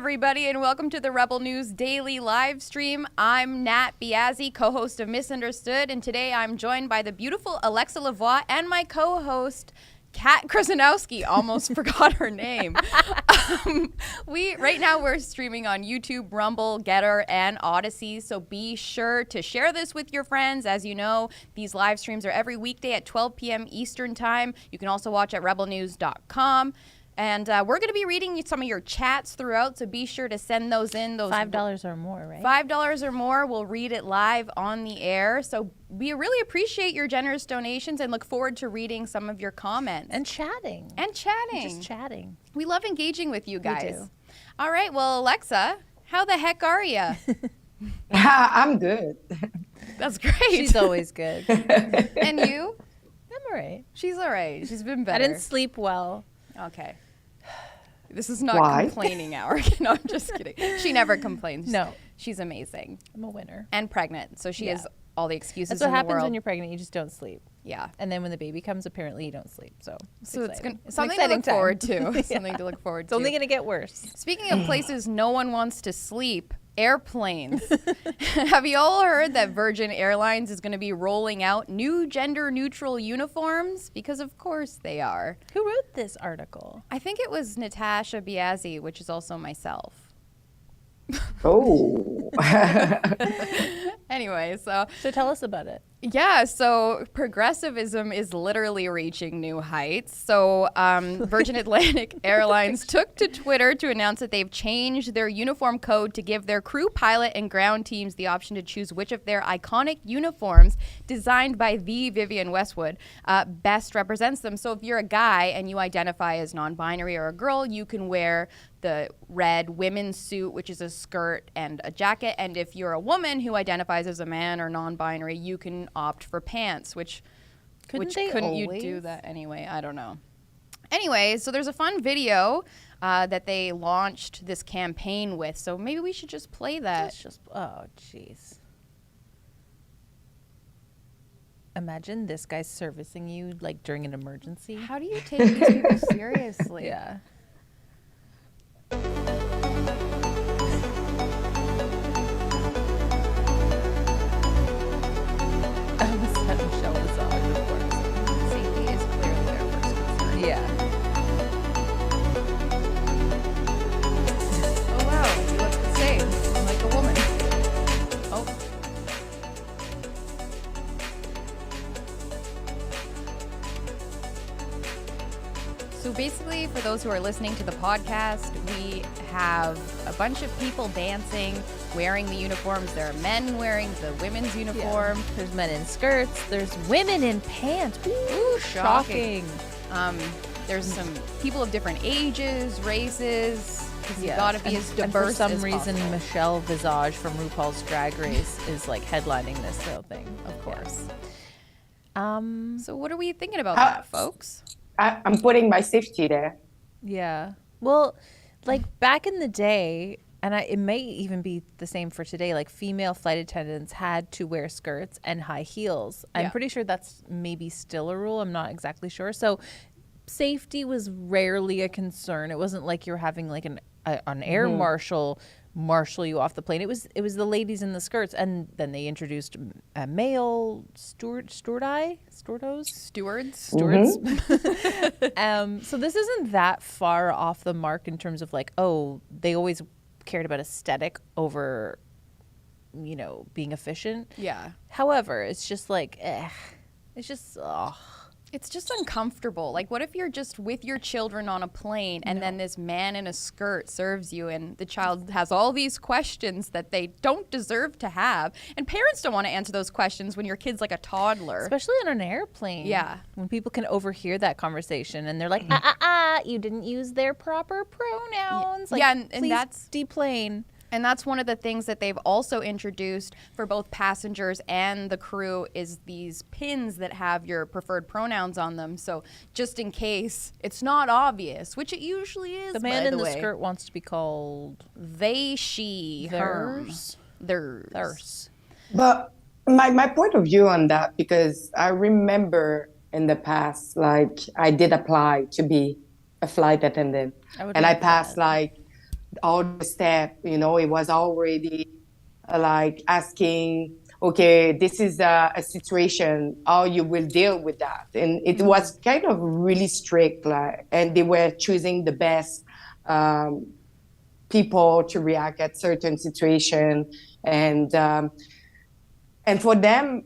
everybody, and welcome to the Rebel News Daily Livestream. I'm Nat Biase, co-host of Misunderstood, and today I'm joined by the beautiful Alexa Lavoie and my co-host, Krozonouski. Almost forgot her name. Right now we're streaming on YouTube, Rumble, Getter, and Odyssey, so be sure to share this with your friends. As you know, these live streams are every weekday at 12 p.m. Eastern Time. You can also watch at rebelnews.com. And we're going to be reading some of your chats throughout, so be sure to send those in. Those $5 or more, right? $5 or more. We'll read it live on the air. So we really appreciate your generous donations and look forward to reading some of your comments. And chatting. Just chatting. We love engaging with you guys. We do. All right. Well, Alexa, how the heck are you? I'm good. That's great. She's always good. And you? I'm all right. She's all right. She's been better. I didn't sleep well. Okay. This is not Why? complaining hour. No, I'm just kidding. She never complains. No. She's amazing. I'm a winner. And pregnant, so she has all the excuses That's what in the happens world. when you're pregnant. You just don't sleep. Yeah. And then when the baby comes, apparently you don't sleep. So it's Something to look forward to. Something to look forward It's to. only going to get worse. Speaking of places no one wants to sleep, airplanes. Have you all heard that Virgin Airlines is going to be rolling out new gender-neutral uniforms? Because of course they are. Who wrote this article? I think it was Natasha Biase, which is also myself. Oh. Anyway, so tell us about it. yeah, so progressivism is literally reaching new heights. So Virgin Atlantic Airlines took to Twitter to announce that they've changed their uniform code to give their crew, pilot, and ground teams the option to choose which of their iconic uniforms designed by the Vivienne Westwood best represents them. So if you're a guy and you identify as non-binary or a girl, you can wear the red women's suit, which is a skirt and a jacket. And if you're a woman who identifies as a man or non-binary, you can opt for pants, couldn't you do that anyway? I don't know. Anyway, so there's a fun video that they launched this campaign with. So maybe we should just play that. Oh, jeez. Imagine this guy servicing you like during an emergency. How do you take these people seriously? Yeah. Safety is clearly their first concern. Yeah. Oh wow, you look the same, like a woman. Oh. So basically, for those who are listening to the podcast, we have a bunch of people dancing, wearing the uniforms. There are men wearing the women's uniform. Yeah. There's men in skirts. There's women in pants. Ooh, shocking. There's some people of different ages, races. Because you gotta be as diverse and for some as reason, possible. Michelle Visage from RuPaul's Drag Race is like headlining this whole thing. Of course. So what are we thinking about that, folks? I'm putting my safety there. yeah. Well, like back in the day, and it may even be the same for today, like female flight attendants had to wear skirts and high heels. I'm pretty sure that's maybe still a rule. I'm not exactly sure. So safety was rarely a concern. It wasn't like you're having like an air marshal you off the plane. It was the ladies in the skirts, and then they introduced a male stewards. So this isn't that far off the mark in terms of like, oh, they always cared about aesthetic over, being efficient. Yeah. However, it's just like, it's just, It's just uncomfortable. Like, what if you're just with your children on a plane and then this man in a skirt serves you and the child has all these questions that they don't deserve to have? And parents don't want to answer those questions when your kid's like a toddler. Especially on an airplane. Yeah. When people can overhear that conversation and they're like, you didn't use their proper pronouns. Like, yeah, and please that's deplane. And that's one of the things that they've also introduced for both passengers and the crew is these pins that have your preferred pronouns on them. So just in case it's not obvious, which it usually is. The man in the way. skirt wants to be called They, she, theirs. Theirs. But my point of view on that, because I remember in the past, like I did apply to be a flight attendant, and I passed like all the step, you know, it was already like asking, okay, this is a situation, how you will deal with that. And it was kind of really strict, like, and they were choosing the best people to react at certain situation. And for them,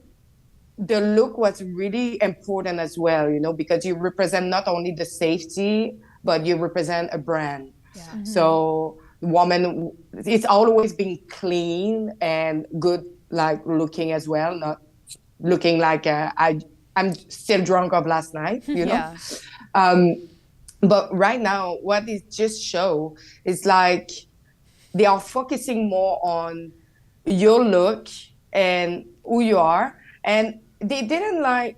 the look was really important as well, you know, because you represent not only the safety, but you represent a brand. Yeah. So woman, it's always been clean and good, like looking as well, not looking like I'm still drunk of last night, you know. Yeah. But right now, what it just show is like they are focusing more on your look and who you are, and they didn't like,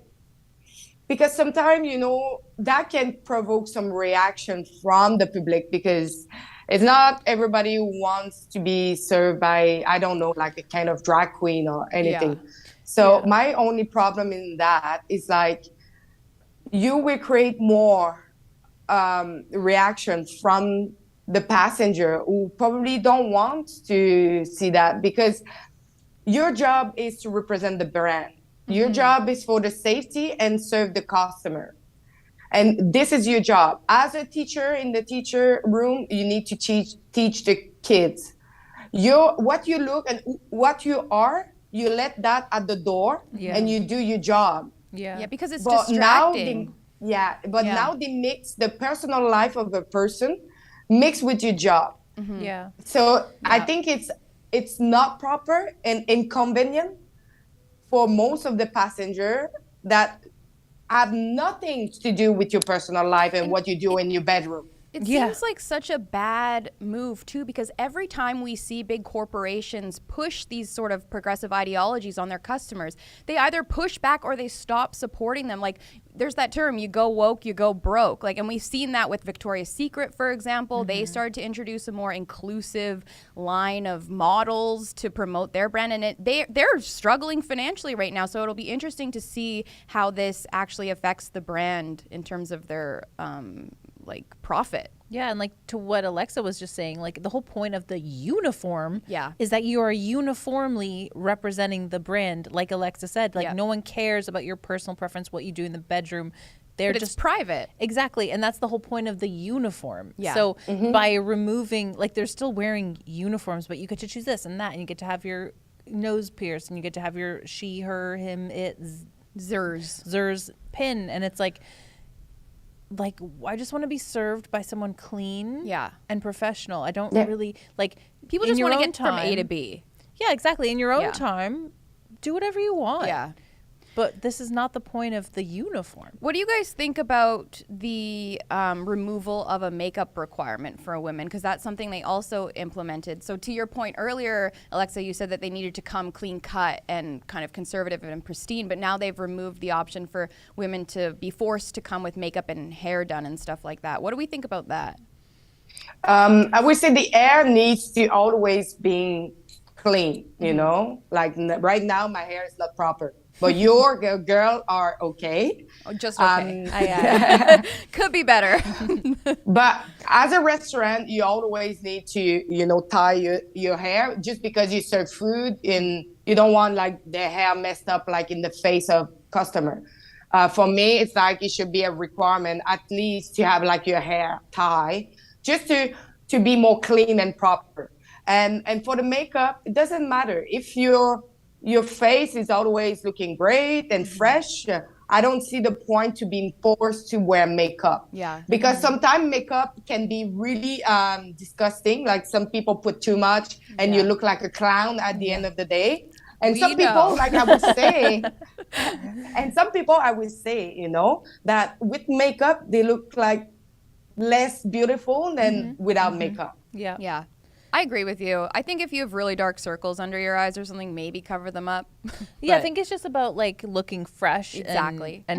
because sometimes, you know, that can provoke some reaction from the public, because it's not everybody who wants to be served by, I don't know, like a kind of drag queen or anything. Yeah. So my only problem in that is like, you will create more reaction from the passenger who probably don't want to see that, because your job is to represent the brand. Your job is for the safety and serve the customer. And this is your job. As a teacher in the teacher room, you need to teach the kids. What you look and what you are, you let that at the door and you do your job. Yeah, because it's distracting. Now they mix the personal life of a person mixed with your job. Yeah. So I think it's not proper and inconvenient for most of the passenger that have nothing to do with your personal life and what you do in your bedroom. It seems like such a bad move, too, because every time we see big corporations push these sort of progressive ideologies on their customers, they either push back or they stop supporting them. Like, there's that term, you go woke, you go broke. Like, and we've seen that with Victoria's Secret, for example. They started to introduce a more inclusive line of models to promote their brand. And they're struggling financially right now. So it'll be interesting to see how this actually affects the brand in terms of their like profit. Yeah, and like to what Alexa was just saying, like the whole point of the uniform is that you are uniformly representing the brand. Like Alexa said, like no one cares about your personal preference, what you do in the bedroom. But just private. Exactly. And that's the whole point of the uniform. Yeah. So by removing, like they're still wearing uniforms, but you get to choose this and that, and you get to have your nose pierced, and you get to have your she, her, him, it, zers pin. And it's like I just want to be served by someone clean and professional. I don't really like people just want to get from A to B. Yeah, exactly. In your own time, do whatever you want. Yeah. But this is not the point of the uniform. What do you guys think about the removal of a makeup requirement for women? Because that's something they also implemented. So to your point earlier, Alexa, you said that they needed to come clean cut and kind of conservative and pristine, but now they've removed the option for women to be forced to come with makeup and hair done and stuff like that. What do we think about that? I would say the hair needs to always be clean, you know? Like right now, my hair is not proper. But your girl are okay. Oh, just okay. Could be better. But as a restaurant, you always need to, you know, tie your hair, just because you serve food and you don't want like the hair messed up like in the face of customer. For me, it's like it should be a requirement at least to have like your hair tie, just to be more clean and proper. And for the makeup, it doesn't matter if your face is always looking great and fresh. I don't see the point to being forced to wear makeup. Yeah. Because sometimes makeup can be really disgusting. Like some people put too much and you look like a clown at the end of the day. And some people, like I would say, you know, that with makeup, they look like less beautiful than without makeup. Yeah. Yeah. I agree with you. I think if you have really dark circles under your eyes or something, maybe cover them up. Yeah, I think it's just about like looking fresh and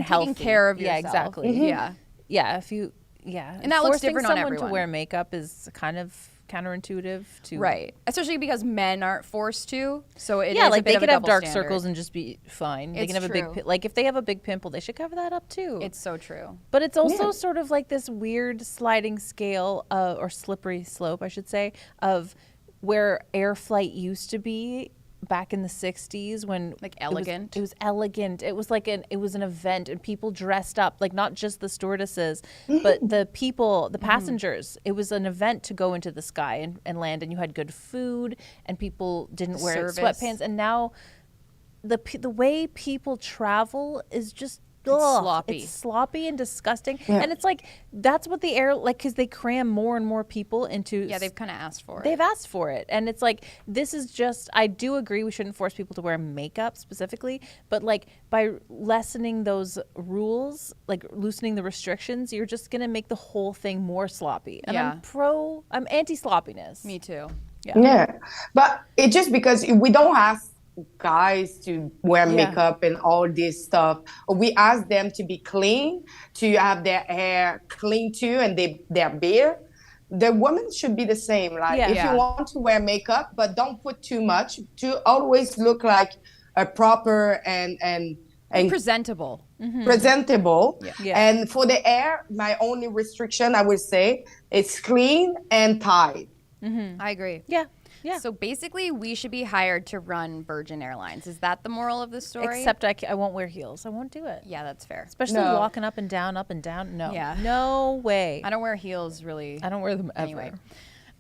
healthy. Taking care of yourself. Yeah, exactly. Yeah. Yeah, if you and that looks different on everyone. Forcing someone to wear makeup is kind of counterintuitive to Right. Especially because men aren't forced to. So it yeah, is like a bit they of could a have double dark standard. circles and just be fine. They It's can have a true. big like if they have a big pimple, they should cover that up too. It's so true. But it's also sort of like this weird sliding scale or slippery slope, I should say, of where air flight used to be back in the 60s when Like elegant. It was elegant. It was like an event and people dressed up, like not just the stewardesses, but the people, the passengers. It was an event to go into the sky and land, and you had good food and people didn't wear Service. sweatpants. And now the way people travel is just sloppy. It's sloppy and disgusting. And it's like that's what the air like because they cram more and more people into. Yeah, they've kind of asked for it. They've asked for it, and it's like this is just. I do agree we shouldn't force people to wear makeup specifically, but like by lessening those rules, like loosening the restrictions, you're just gonna make the whole thing more sloppy. And Yeah. I'm anti sloppiness. Me too. Yeah, but it's just because we don't ask guys to wear makeup and all this stuff. We ask them to be clean, to have their hair clean too, and their beard. The women should be the same. Like if you want to wear makeup, but don't put too much to always look like a proper and Presentable. presentable. Yeah. And for the hair, my only restriction I would say is clean and tied. I agree. Yeah. Yeah. So basically, we should be hired to run Virgin Airlines. Is that the moral of the story? Except I won't wear heels. I won't do it. Yeah, that's fair. Especially walking up and down. No. Yeah. No way. I don't wear heels really. I don't wear them ever.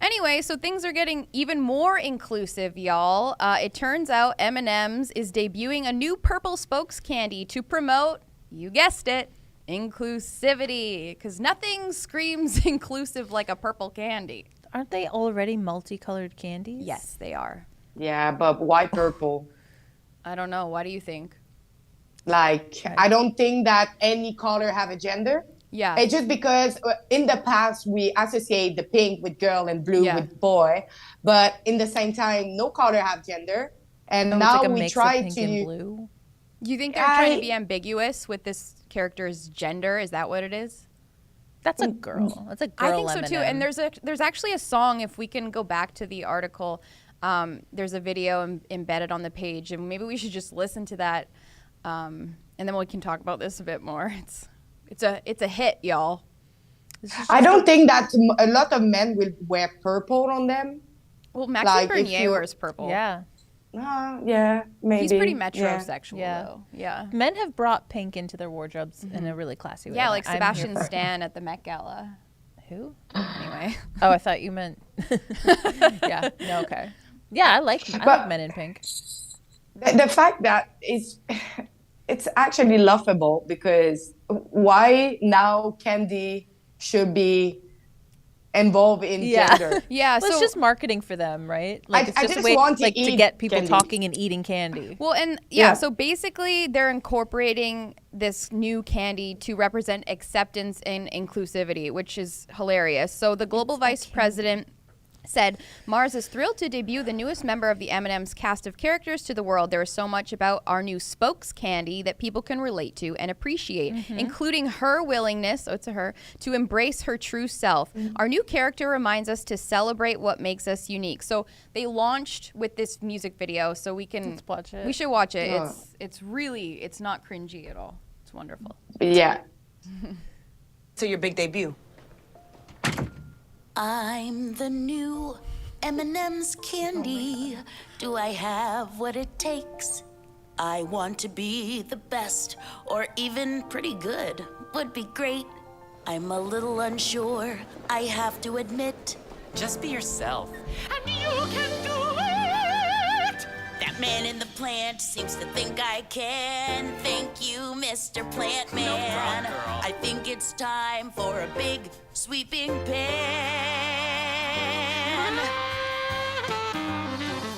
Anyway, so things are getting even more inclusive, y'all. It turns out M&Ms is debuting a new purple spokes candy to promote, you guessed it, inclusivity. Because nothing screams inclusive like a purple candy. Aren't they already multicolored candies? Yes, they are. Yeah, but why purple? I don't know. Why do you think? Like, I don't think that any color have a gender. Yeah. It's just because in the past we associate the pink with girl and blue with boy, but in the same time, no color have gender. And now like a we mix try of pink to. and blue. Do you think they're trying to be ambiguous with this character's gender? Is that what it is? That's a girl. That's a girl. I think so too. M&M. And there's actually a song. If we can go back to the article, there's a video embedded on the page, and maybe we should just listen to that, and then we can talk about this a bit more. It's a hit, y'all. I don't think that a lot of men will wear purple on them. Well, Maxime Like, if Bernier you- wears purple. Yeah. Yeah, maybe. He's pretty metrosexual Yeah. though. Yeah. Men have brought pink into their wardrobes in a really classy way. Yeah, like I'm here Sebastian for it. Stan at the Met Gala. Who? Anyway. Oh, I thought you meant. Yeah. No. Okay. Yeah, I like men in pink. The fact that it's actually laughable because why now candy should be involved in gender? Yeah. Well, So it's just marketing for them, right? Like it's I just just a way want to like to eat get people candy. talking and eating candy. well, and Yeah. so basically they're incorporating this new candy to represent acceptance and inclusivity, which is hilarious. So the global vice president said, Mars is thrilled to debut the newest member of the M&M's cast of characters to the world. There is so much about our new spokes candy that people can relate to and appreciate, including her willingness, so it's a her, to embrace her true self. Our new character reminds us to celebrate what makes us unique. So they launched with this music video, so we can Let's watch it. We should watch it. Yeah. It's not cringy at all. It's wonderful. Yeah. To your big debut. I'm the new M&M's candy. Do I have what it takes? I want to be the best, or even pretty good. Would be great. I'm a little unsure, I have to admit. Just be yourself. And you can do it! That man in the plant seems to think I can. Thank you, Mr. Plant Man. No problem, girl. I think it's time for a big sweeping pan.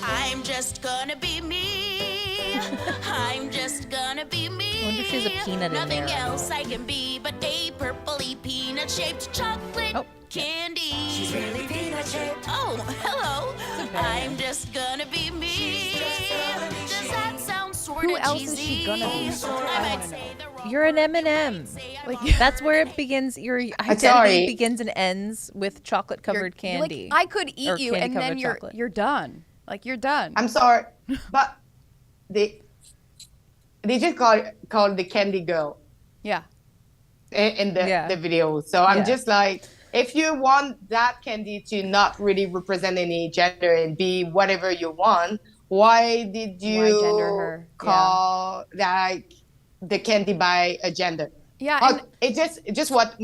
I'm just gonna be me. I'm just gonna be me. I wonder if she's a peanut in Nothing there. else I can be but a purpley peanut-shaped chocolate Oh. candy. She's really peanut shaped. Oh, hello. I'm just gonna be me. Does that sound sort who else is she gonna be? I might say the wrong You're an M&M. Like, That's where it begins. Your identity sorry. begins and ends with chocolate covered you're candy. like, I could Or eat you, and then candy-covered you're chocolate. you're done. Like you're done. I'm sorry, but they just call the candy girl Yeah. in the, Yeah. the video. So I'm Yeah. just like, if you want that candy to not really represent any gender and be whatever you want, why did you Why gender her? call like the candy by a gender? Yeah. Oh, And it just what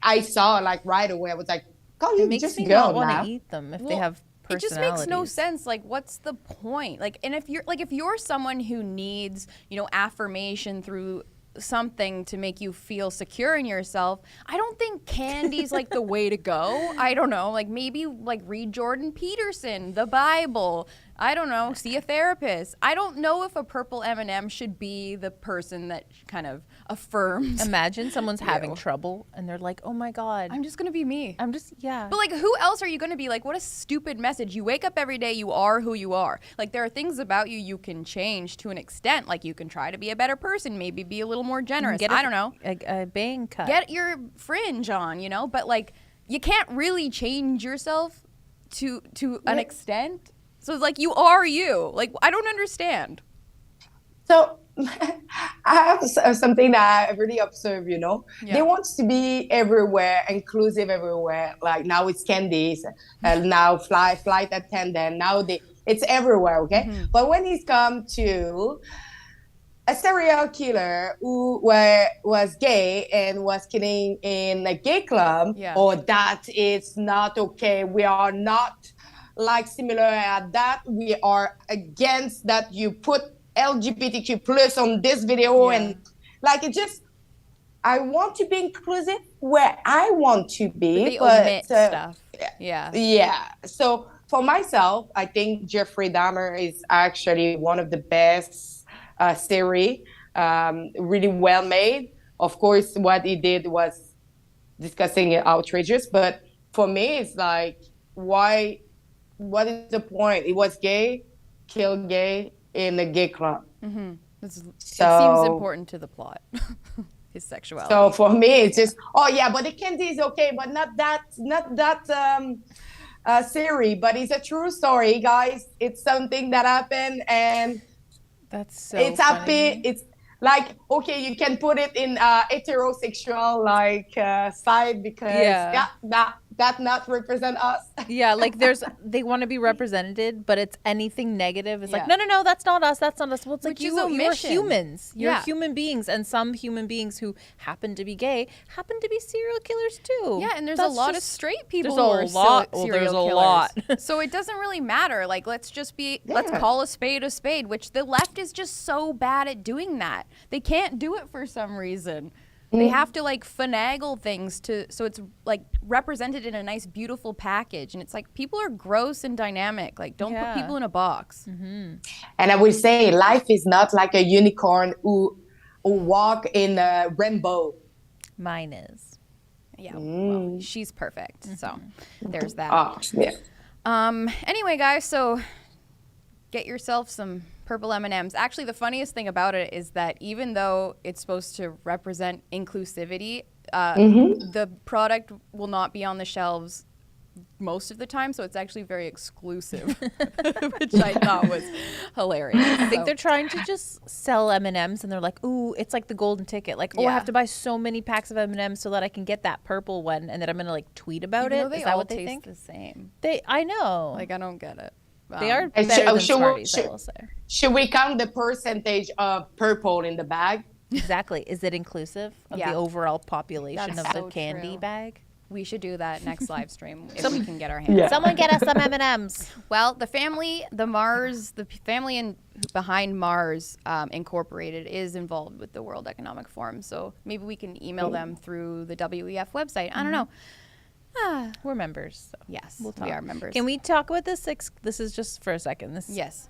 I saw like right away. I was like, call It you makes just me girl not want now. to eat them if they well, have it just personalities. makes no sense. Like, what's the point? Like, and if you're someone who needs, affirmation through something to make you feel secure in yourself, I don't think candy's like the way to go. I don't know. Like maybe like read Jordan Peterson, the Bible. I don't know. See a therapist. I don't know if a purple M&M should be the person that kind of affirms. Imagine someone's having trouble and they're like, oh my God. I'm just gonna be me. Yeah. But like, who else are you going to be? Like, what a stupid message. You wake up every day, you are who you are. Like, there are things about you you can change to an extent. Like, you can try to be a better person, maybe be a little more generous. I don't know. A bang cut. Get your fringe on, But like, you can't really change yourself to an extent. So it's like, you are you. Like, I don't understand. So I have something that I really observe, Yeah. They want to be everywhere, inclusive everywhere. Like now it's candies, now flight attendant, it's everywhere, okay? Mm-hmm. But when it's come to a serial killer who was gay and was killing in a gay club, Yeah. or that is not okay. We are not like similar at that. We are against that you put LGBTQ plus on this video. Yeah. And like I want to be inclusive where I want to be, They but omit stuff. Yeah. yeah. So for myself, I think Jeffrey Dahmer is actually one of the best series, really well made. Of course, what he did was disgusting and outrageous, but for me, it's like, why? What is the point? He was gay, killed gay in a gay club. It seems So- important to the plot. His sexuality. So for me, it's just, oh yeah, but the candy is okay, but not that series. But it's a true story, guys. It's something that happened, and That's so it's funny. happy. It's like, okay, you can put it in heterosexual side because Yeah. that not represent us. Yeah, like they want to be represented, but it's anything negative. It's like, Yeah. no, that's not us. That's not us. Well, it's Which like is you're omission. humans. You're Yeah. human beings, and some human beings who happen to be gay happen to be serial killers too. Yeah, and there's That's a lot of just- straight people there's who a are lot- serial there's a killers. lot. So it doesn't really matter. Like, let's Yeah. call a spade, which the left is just so bad at doing that. They can't do it for some reason. They have to like finagle things so it's like represented in a nice, beautiful package. And it's like, people are gross and dynamic. Like, don't Yeah. put people in a box. And I will say, life is not like a unicorn who walk in a rainbow. Mine is. Yeah, well, she's perfect. So there's that. Oh, yeah. Anyway, guys, so get yourself some purple M&Ms. Actually, the funniest thing about it is that even though it's supposed to represent inclusivity, the product will not be on the shelves most of the time, so it's actually very exclusive, which I thought was hilarious. I think they're trying to just sell M&Ms, and they're like, ooh, it's like the golden ticket. Like, oh, I Yeah. have to buy so many packs of M&Ms so that I can get that purple one, and then I'm gonna like tweet about Even it. though they Is that all what they taste think? the same. I know. Like, I don't get it. They are And better than should- Smarties, I should- will say. Should we count the percentage of purple in the bag? Exactly. Is it inclusive of Yeah. the overall population That's of the so candy true. bag? We should do that next live stream if we can get our hands. Yeah. Someone get us some M&Ms. Well, the family behind Mars Incorporated is involved with the World Economic Forum. So maybe we can email them through the WEF website. I don't know. We're members. So. Yes, We'll talk. we are members. Can we talk about this? This is just for a second. Yes.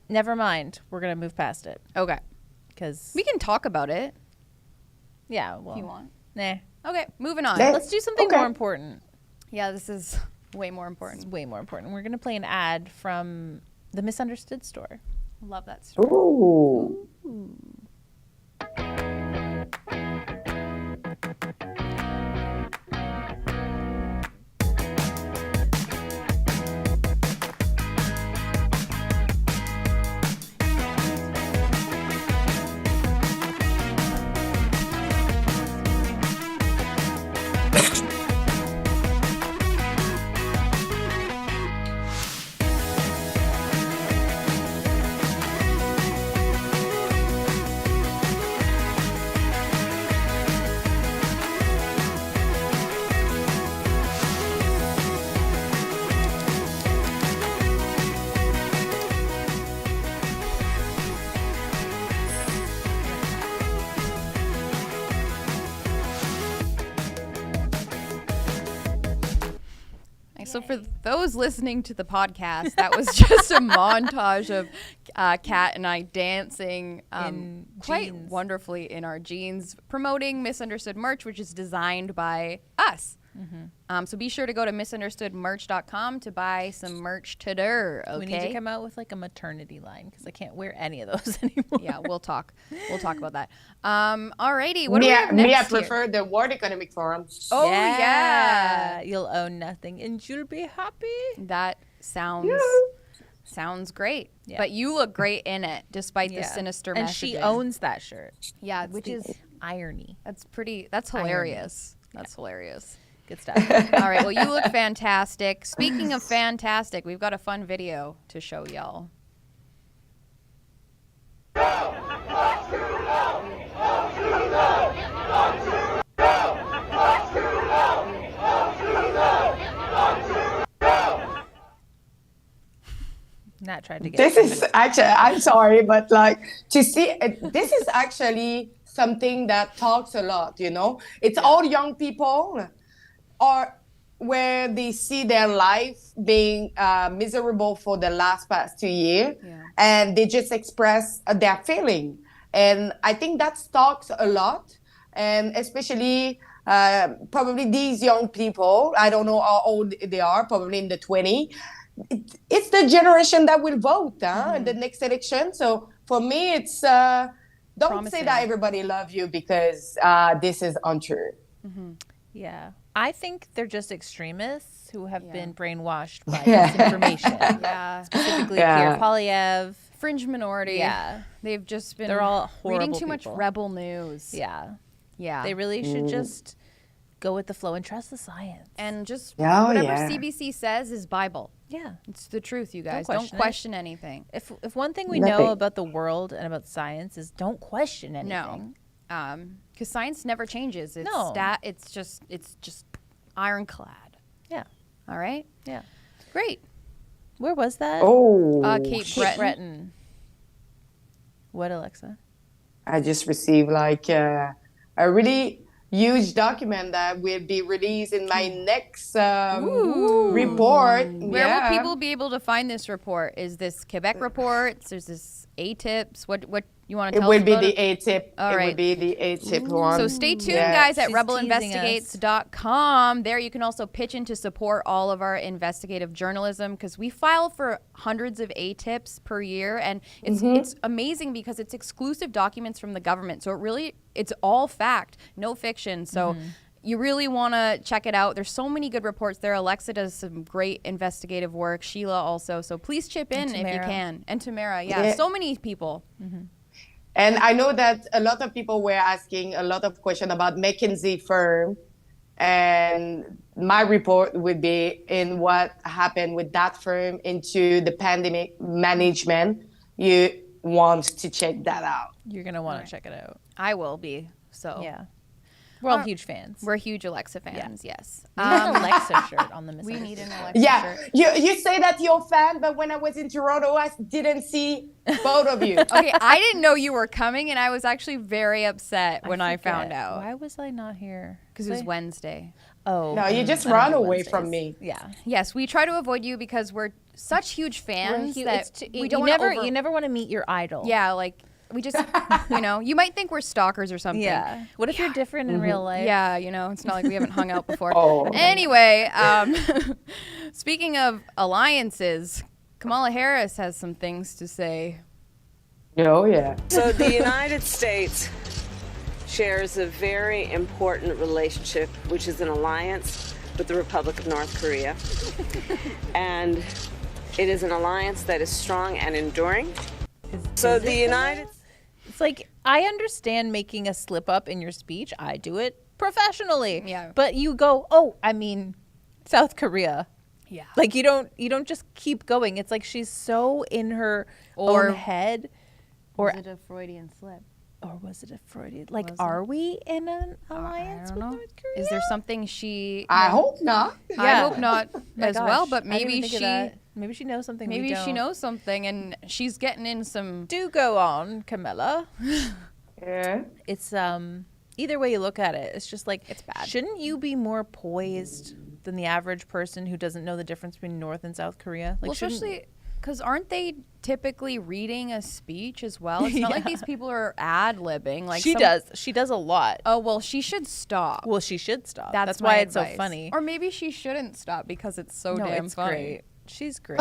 Never mind. We're gonna move past it Okay. because We can talk about it yeah. Well, if you want. nah. Okay, moving on. Yeah. Let's do something Okay. more important. Yeah, this is way more It's important. way more important. We're gonna play an ad from the Misunderstood store. Love that story. Ooh. So for those listening to the podcast, that was just a montage of Kat and I dancing In quite jeans. wonderfully in our jeans, promoting Misunderstood merch, which is designed by us. So be sure to go to misunderstoodmerch.com to buy some merch today. Okay? We need to come out with like a maternity line because I can't wear any of those anymore. Yeah, we'll talk. We'll talk about that. Alrighty, what do we have Me, I next here? prefer the World Economic Forum. Oh yeah. You'll own nothing and you'll be happy. That sounds great. Yeah. But you look great in it, despite the sinister and messaging. she owns that shirt. Yeah, Which is irony. that's hilarious. That's hilarious. Good stuff. All right, well, you look fantastic. Speaking of fantastic, we've got a fun video to show y'all. Nat tried to get This is actually, I'm sorry, but like to see, this is actually something that talks a lot, you know? It's all young people or where they see their life being miserable for the past 2 years and they just express their feeling. And I think that talks a lot. And especially probably these young people, I don't know how old they are, probably in the 20s. It's the generation that will vote in the next election. So for me, it's don't Promising. say that everybody loves you because this is untrue. Yeah. I think they're just extremists who have been brainwashed by Yeah. disinformation. Yeah. Specifically Yeah. Pierre Polyev. Fringe minority. Yeah. They've just been They're all reading horrible too people. much Rebel News. Yeah. Yeah. They really should just go with the flow and trust the science. and just Oh, whatever yeah. CBC says is Bible. Yeah. It's the truth, you guys. question Don't it. question anything. If one thing we Nothing. know about the world and about science is don't question anything. No. Because science never changes. It's No. it's just ironclad. Yeah. All right? Yeah. Great. Where was that? Oh, Cape Cape Breton. Breton. What, Alexa? I just received like a really huge document that will be released in my next report. Where will people be able to find this report? Is this Quebec reports? Is this A-tips? What you want to It tell will us be about the it? A-tip. All It right. will be the A-tip one. So stay tuned, Yeah. guys, at She's rebelinvestigates.com. There you can also pitch in to support all of our investigative journalism because we file for hundreds of A-tips per year. And it's amazing because it's exclusive documents from the government. So it's all fact, no fiction. So you really want to check it out. There's so many good reports there. Alexa does some great investigative work. Sheila also. So please chip in if you Tamara. can. And Tamara, yeah. So many people. And I know that a lot of people were asking a lot of questions about McKinsey firm. And my report would be in what happened with that firm into the pandemic management. You want to check that out. You're going to want to check it out. I will be. So Yeah. We're all huge fans. we're huge Alexa fans, yes. We need an Alexa shirt on the We Misunderstood. need an Alexa Yeah, shirt. you say that you're a fan, but when I was in Toronto, I didn't see both of you. Okay, I didn't know you were coming, and I was actually very upset when I found forget. out Why was I not here? because it was Wednesday. Oh. No, you just I don't run do away from Wednesdays. me. Yeah. Yes, we try to avoid you because we're such huge fans that we you don't you never want to meet your idol. Yeah, like we just, you might think we're stalkers or something. Yeah. What if you're different in real life? Yeah, it's not like we haven't hung out before. Oh. Anyway, speaking of alliances, Kamala Harris has some things to say. Oh, yeah. So the United States shares a very important relationship, which is an alliance with the Republic of North Korea. And it is an alliance that is strong and enduring. So the United It's like, I understand making a slip up in your speech. I do it professionally. Yeah. But you go, oh, I mean, South Korea. Yeah. Like you don't just keep going. It's like she's so in her own head. Or Was it a Freudian slip? Or was it a Freudian? Like, are we in an alliance with North Korea? Is there something she? I hope not. I hope not My as well. gosh, But I didn't maybe even think of she. that. Maybe she knows something. Maybe we she don't. knows something, and she's getting in some. Do go on, Camilla. Yeah. It's either way you look at it, it's just like It's bad. Shouldn't you be more poised than the average person who doesn't know the difference between North and South Korea? Like, Well, shouldn't- especially because aren't they typically reading a speech as well? It's not like these people are ad-libbing. Like she does. She does a lot. Oh well, she should stop. Well, she should stop. That's why my it's so advice. funny. Or maybe she shouldn't stop because it's so no, damn it's funny. great. She's great.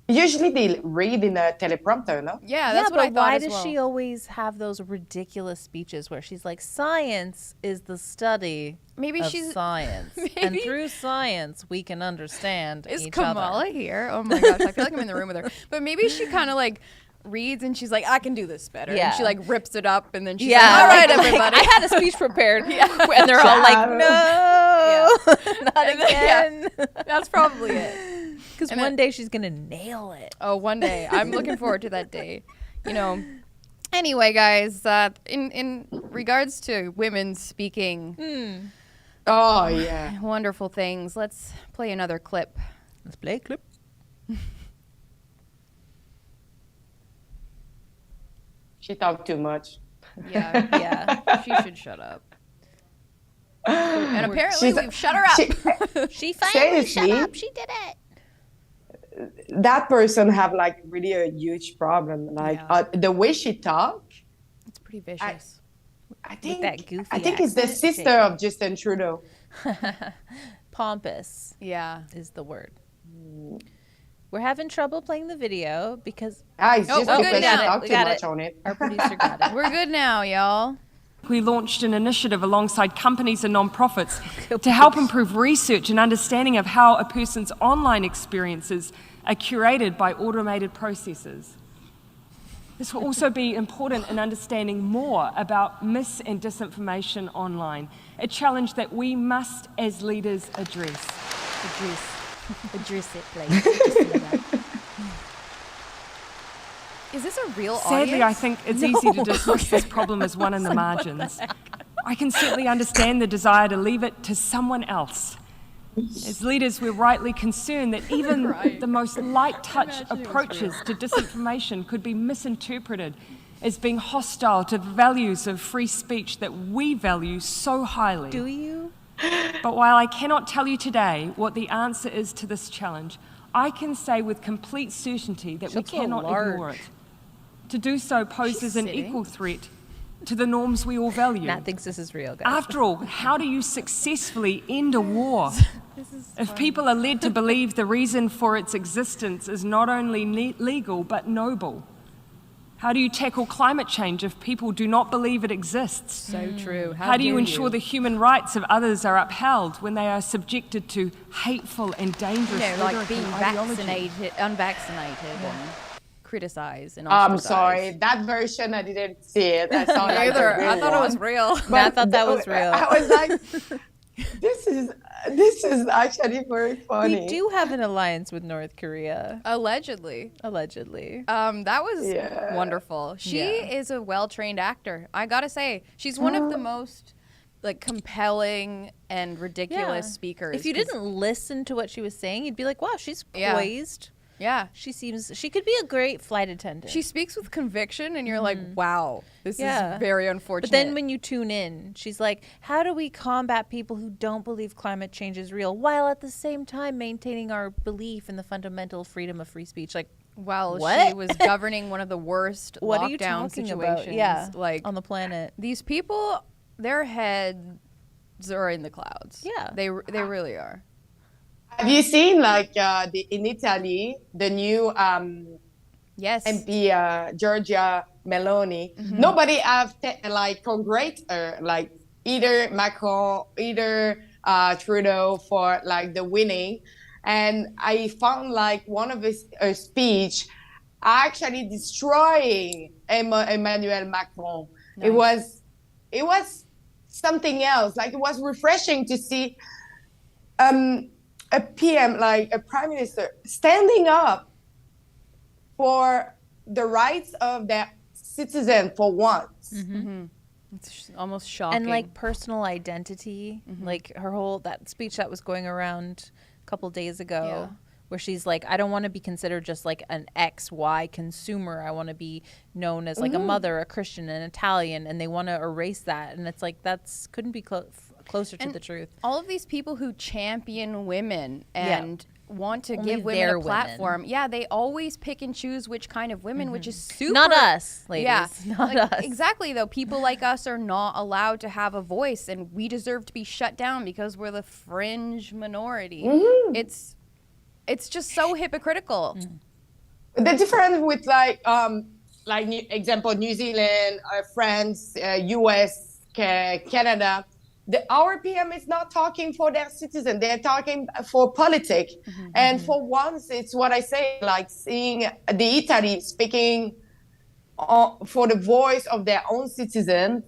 Usually they read in a teleprompter, no? Yeah, that's yeah, what I but thought why as does well. she always have those ridiculous speeches where she's like, "Science is the study Maybe of she's- science, and maybe- through science we can understand Is each Kamala other." here? Oh my gosh, I feel like I'm in the room with her. But maybe she kind of like reads and she's like, I can do this better. Yeah. And she like rips it up and then she's Yeah, like, all right, like, everybody. I had a speech prepared, and they're all like, "No, not And then- again." That's probably it. Because And one then- day she's gonna nail it. Oh, one day. I'm looking forward to that day. You know. Anyway, guys, in regards to women speaking Oh, yeah. wonderful things, let's play another clip. Let's play a clip. She talked too much. Yeah, Yeah, she should shut up. And apparently She's- we've shut her up. she finally shut Seriously? up. She did it. That person have like really a huge problem. Like Yeah. the way she talk, It's pretty vicious. I think that goofy I think it's the accent. sister of Justin Trudeau. Pompous Yeah. is the word. We're having trouble playing the video because It's Oh, just we're good because she now. talked We too got much it. on it. our producer got it. We're good now, y'all. We launched an initiative alongside companies and nonprofits to help improve research and understanding of how a person's online experiences are curated by automated processes. This will also be important in understanding more about mis- and disinformation online, a challenge that we must, as leaders, address. Address it, please. Is this a real Sadly, I audience? think it's easy to dismiss this problem as one in the margins. I can certainly understand the desire to leave it to someone else. As leaders, we're rightly concerned that even Right. the most light touch Imagine it was approaches to disinformation could be misinterpreted as being hostile to the values of free speech that we value so highly. Do you? But while I cannot tell you today what the answer is to this challenge, I can say with complete certainty that we looks a little cannot ignore large. it. To do so poses She's an sitting. equal threat to the norms we all value. Nat thinks this is real, guys. After all, how do you successfully end a war? If people are led to believe the reason for its existence is not only legal but noble? How do you tackle climate change if people do not believe it exists? So true. How do you ensure the human rights of others are upheld when they are subjected to hateful and dangerous like rhetoric being and ideology? vaccinated, unvaccinated, and criticized and I'm ostracized. sorry, that version I didn't see it. I saw like, Neither. the real I thought it was one. real. I thought that was real. I was like, this is actually very funny. We do have an alliance with North Korea, Allegedly. allegedly. That was Yeah. wonderful. She Yeah. is a well-trained actor. I gotta say, she's one of the most like compelling and ridiculous speakers. If you 'cause- didn't listen to what she was saying, you'd be like, "Wow, she's Yeah. poised. yeah, She could be a great flight attendant." she speaks with conviction, and you're like, wow, this Yeah. is very unfortunate. But then when you tune in, she's like, "How do we combat people who don't believe climate change is real while at the same time maintaining our belief in the fundamental freedom of free speech?" Like, while she What? was governing one of the worst what lockdown are you talking situations, about? Yeah, like on the planet. these people, their heads are in the clouds. Yeah. they really are. Have you seen like in Italy the new Yes. MP Georgia Meloni. Nobody have congratulated her, like either Macron, either Trudeau for like the winning. And I found like one of his speech actually destroying Emmanuel Macron. Nice. It was something else. Like it was refreshing to see a PM, like a prime minister, standing up for the rights of their citizen for once. It's almost shocking. And like personal identity, like her whole, that speech that was going around a couple days ago, where she's like, I don't want to be considered just like an XY consumer. I want to be known as like a mother, a Christian, an Italian, and they want to erase that. And it's like, that's couldn't be closer to the truth. All of these people who champion women and want to Only give women their a platform, they always pick and choose which kind of women, which is super. Not us, ladies. Yeah, not us. Exactly, though. People like us are not allowed to have a voice, and we deserve to be shut down because we're the fringe minority. It's just so hypocritical. The difference with example, New Zealand, France, US, Canada, our PM is not talking for their citizen. They're talking for politics. And for once, it's what I say, like seeing the Italy speaking for the voice of their own citizen.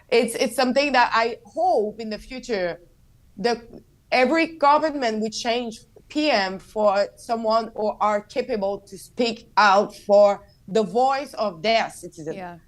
It's something that I hope in the future every government will change PM for someone who are capable to speak out for the voice of their citizen. Yeah.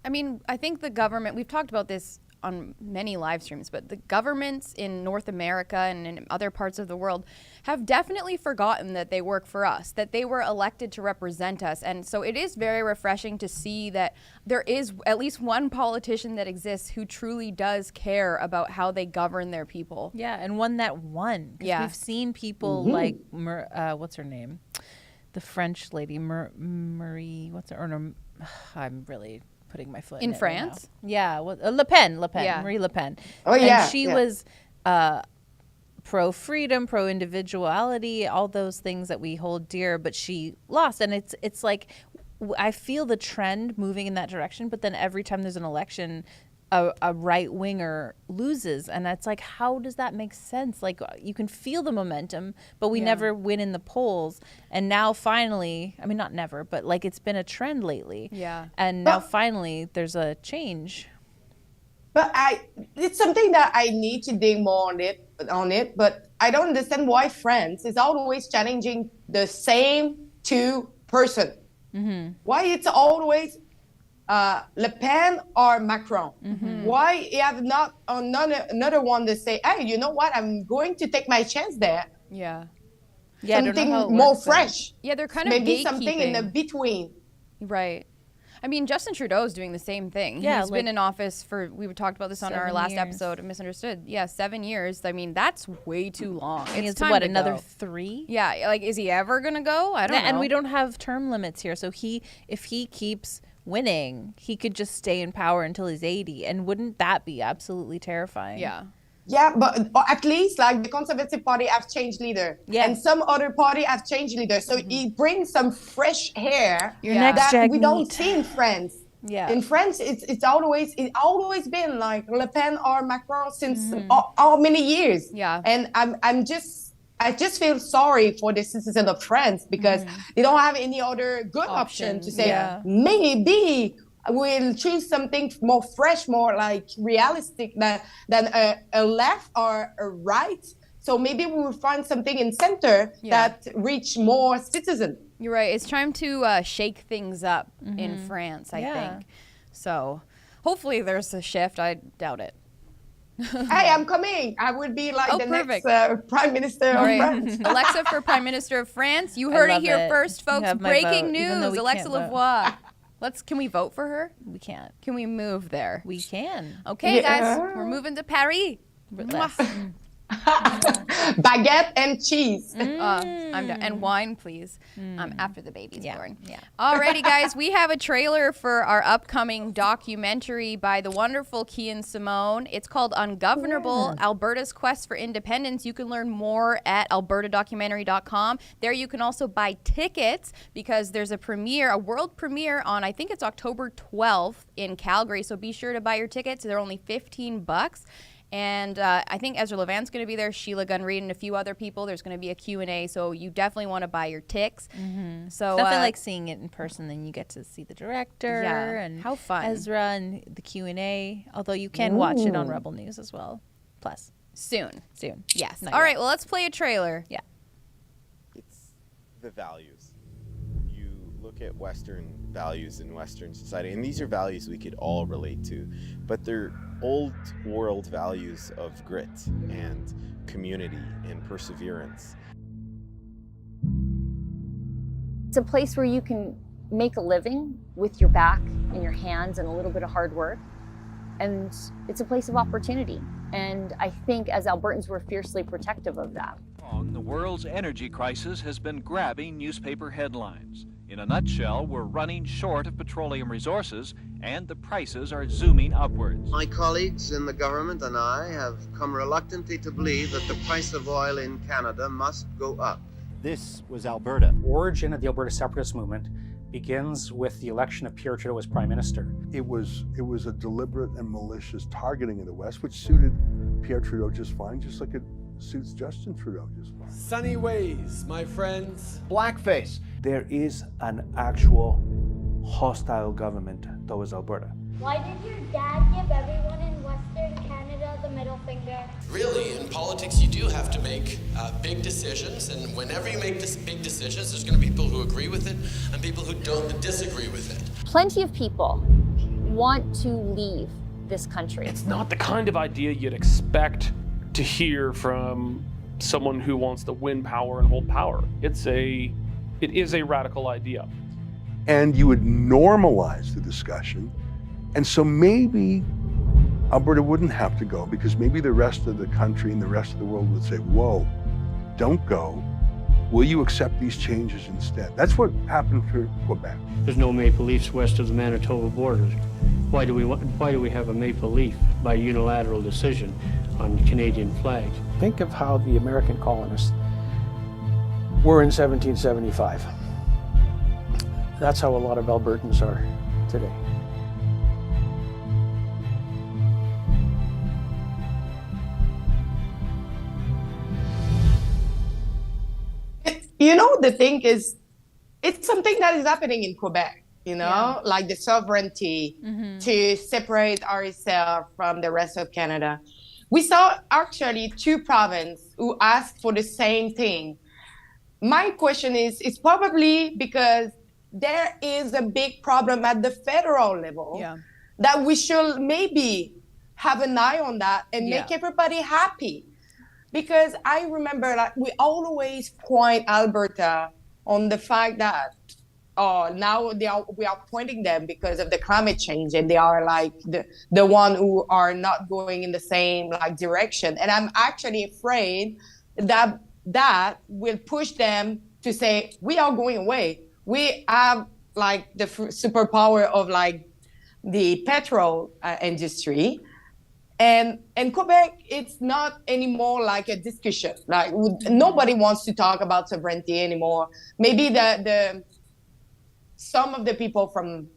I mean, I think the government, we've talked about this on many live streams, but the governments in North America and in other parts of the world have definitely forgotten that they work for us, that they were elected to represent us. And so it is very refreshing to see that there is at least one politician that exists who truly does care about how they govern their people. Yeah, and one that won. Yeah. We've seen people like, what's her name? The French lady, Marie, what's her name? I'm really putting my foot in it France? Right now. Yeah, Le Pen, Yeah. Marie Le Pen. Oh, yeah. And she was pro-freedom, pro-individuality, all those things that we hold dear, but she lost. And it's like, I feel the trend moving in that direction, but then every time there's an election, a right-winger loses. And it's like, how does that make sense? Like, you can feel the momentum, but we never win in the polls. And now finally, I mean, not never, but like it's been a trend lately. Yeah. And now finally there's a change. But it's something that I need to dig more on it. But I don't understand why France is always challenging the same two person. Why it's always Le Pen or Macron? Why you have not another one to say, hey, you know what? I'm going to take my chance there. Yeah. Yeah, I don't know Something how it more works, though. fresh. Yeah, they're kind of Maybe something in the gatekeeping. between. Right. I mean, Justin Trudeau is doing the same thing. Yeah, He's been in office for, we talked about this on our 7 last years. episode of Misunderstood. Yeah, 7 years. I mean, that's way too long. And It's it's time what, to another go. 3? Yeah, like, is he ever going to go? I don't know. And we don't have term limits here. So if he keeps winning, he could just stay in power until he's 80. And wouldn't that be absolutely terrifying? Yeah. Yeah, but at least like the Conservative Party have changed leader, and some other party have changed leader. So it brings some fresh hair next that we Jagmeet. don't see in France. Yeah. In France, it's always been like Le Pen or Macron since how many years? Yeah. And I just feel sorry for the citizens of France because they don't have any other good option to say maybe we'll choose something more fresh, more like realistic than a left or a right. So maybe we will find something in center that reach more citizens. You're right. It's time to shake things up in France, I think. So hopefully there's a shift. I doubt it. Hey, I'm coming. I will be like the perfect. next Prime Minister of France. Alexa for Prime Minister of France. You heard it love here it. first, You folks. have my Breaking vote, even though news. we Alexa can't vote. Lavoie. Can we vote for her? We can't. Can we move there? We can. Okay, Yeah. guys. We're moving to Paris. Less. Baguette and cheese. I'm done. And wine, please, after the baby's born. Yeah. Alrighty, guys, we have a trailer for our upcoming documentary by the wonderful Kian Simone. It's called Ungovernable, Alberta's Quest for Independence. You can learn more at albertadocumentary.com. There you can also buy tickets because there's a premiere, a world premiere on, I think it's October 12th in Calgary. So be sure to buy your tickets. They're only $15. And I think Ezra Levan's going to be there, Sheila Gunn-Reid, and a few other people. There's going to be a Q&A, so you definitely want to buy your ticks. So Nothing like seeing it in person. Then you get to see the director and how fun. Ezra and the Q&A. Although you can watch it on Rebel News as well. Plus, soon. Yes. Not All yet. right, well, let's play a trailer. Yeah. It's the values. You look at Western values in Western society, and these are values we could all relate to, but they're old world values of grit and community and perseverance. It's a place where you can make a living with your back and your hands and a little bit of hard work. And it's a place of opportunity. And I think as Albertans, we're fiercely protective of that. The world's energy crisis has been grabbing newspaper headlines. In a nutshell, we're running short of petroleum resources and the prices are zooming upwards. My colleagues in the government and I have come reluctantly to believe that the price of oil in Canada must go up. This was Alberta. Origin of the Alberta separatist movement begins with the election of Pierre Trudeau as Prime Minister. It was a deliberate and malicious targeting of the West, which suited Pierre Trudeau just fine, just like it suits Justin Trudeau just fine. Sunny ways, my friends. Blackface. There is an actual hostile government towards Alberta. Why did your dad give everyone in Western Canada the middle finger? Really, in politics, you do have to make big decisions, and whenever you make big decisions, there's going to be people who agree with it and people who don't disagree with it. Plenty of people want to leave this country. It's not the kind of idea you'd expect to hear from someone who wants to win power and hold power. It is a radical idea. And you would normalize the discussion. And so maybe Alberta wouldn't have to go, because maybe the rest of the country and the rest of the world would say, whoa, don't go. Will you accept these changes instead? That's what happened for Quebec. There's no maple leafs west of the Manitoba border. Why do we have a maple leaf by unilateral decision on Canadian flag? Think of how the American colonists were in 1775. That's how a lot of Albertans are today. You know, the thing is, it's something that is happening in Quebec, you know, like the sovereignty to separate ourselves from the rest of Canada. We saw actually two provinces who asked for the same thing. My question is, it's probably because there is a big problem at the federal level that we should maybe have an eye on that and make everybody happy. Because I remember that we always point Alberta on the fact that now we are pointing them because of the climate change, and they are like the one who are not going in the same direction. And I'm actually afraid that that will push them to say, we are going away. We have the superpower of the petrol industry. And in Quebec, it's not anymore like a discussion. Nobody wants to talk about sovereignty anymore. Maybe some of the people from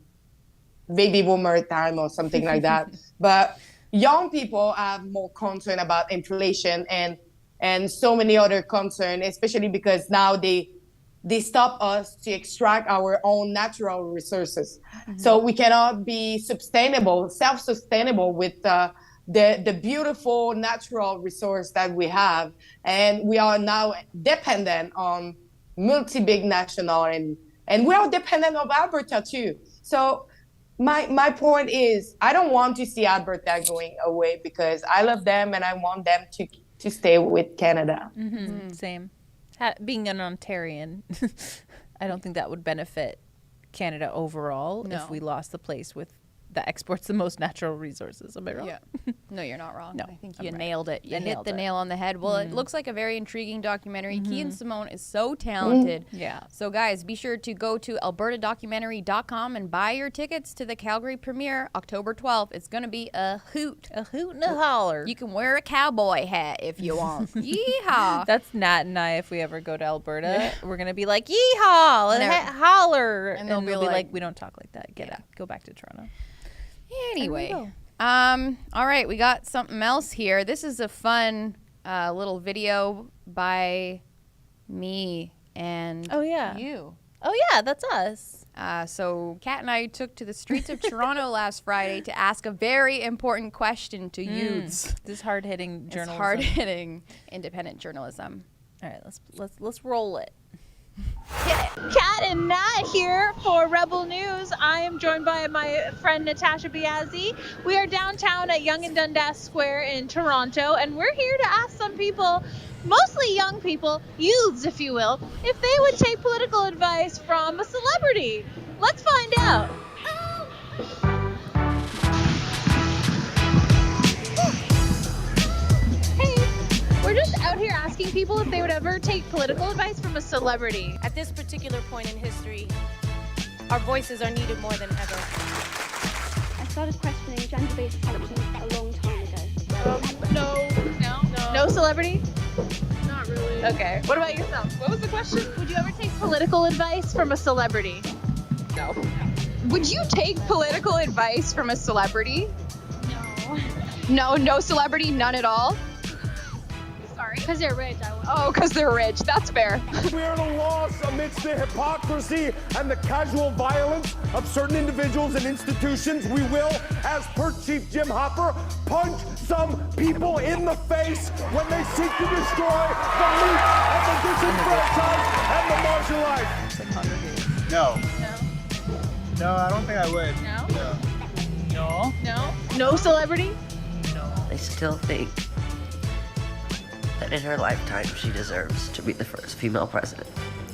baby boomer time or something like that. But young people have more concern about inflation and so many other concerns, especially because now they stop us to extract our own natural resources. So we cannot be self-sustainable with the beautiful natural resource that we have. And we are now dependent on multi-big national, and we are dependent on Alberta too. So my point is, I don't want to see Alberta going away, because I love them and I want them to stay with Canada. Same. Being an Ontarian, I don't think that would benefit Canada overall if we lost the place with that exports the most natural resources. Am I wrong? Yeah. No, you're not wrong. No, I think I'm you right. nailed it. You hit nailed the it. nail on the head. Well, it looks like a very intriguing documentary. Key and Simone is so talented. Yeah. So, guys, be sure to go to albertadocumentary.com and buy your tickets to the Calgary premiere October 12th. It's going to be a hoot. A hoot and a holler. You can wear a cowboy hat if you want. Yeehaw. That's Nat and I. If we ever go to Alberta, we're gonna be like, yeehaw, and holler, and they'll be like, we don't talk like that. Get out, go back to Toronto. Anyway, all right, we got something else here. This is a fun little video by me and you. Oh yeah, that's us. So Kat and I took to the streets of Toronto last Friday to ask a very important question to youths. This hard-hitting journalism. It's hard-hitting independent journalism. All right, let's roll it. Kat and Nat here for Rebel News. I am joined by my friend Natasha Biase. We are downtown at Yonge and Dundas Square in Toronto, and we're here to ask some people, mostly young people, youths if you will, if they would take political advice from a celebrity. Let's find out. We're just out here asking people if they would ever take political advice from a celebrity. At this particular point in history, our voices are needed more than ever. I started questioning gender-based politics a long time ago. No celebrity? Not really. Okay. What about yourself? What was the question? Would you ever take political advice from a celebrity? No. Would you take political advice from a celebrity? No. No celebrity? None at all? Sorry. Because they're rich. Oh, because they're rich. That's fair. We are at a loss amidst the hypocrisy and the casual violence of certain individuals and institutions. We will, as per Chief Jim Hopper, punch some people in the face when they seek to destroy the meat of the disenfranchised and the marginalized. No. No, I don't think I would. No? No celebrity? I still think that in her lifetime she deserves to be the first female president.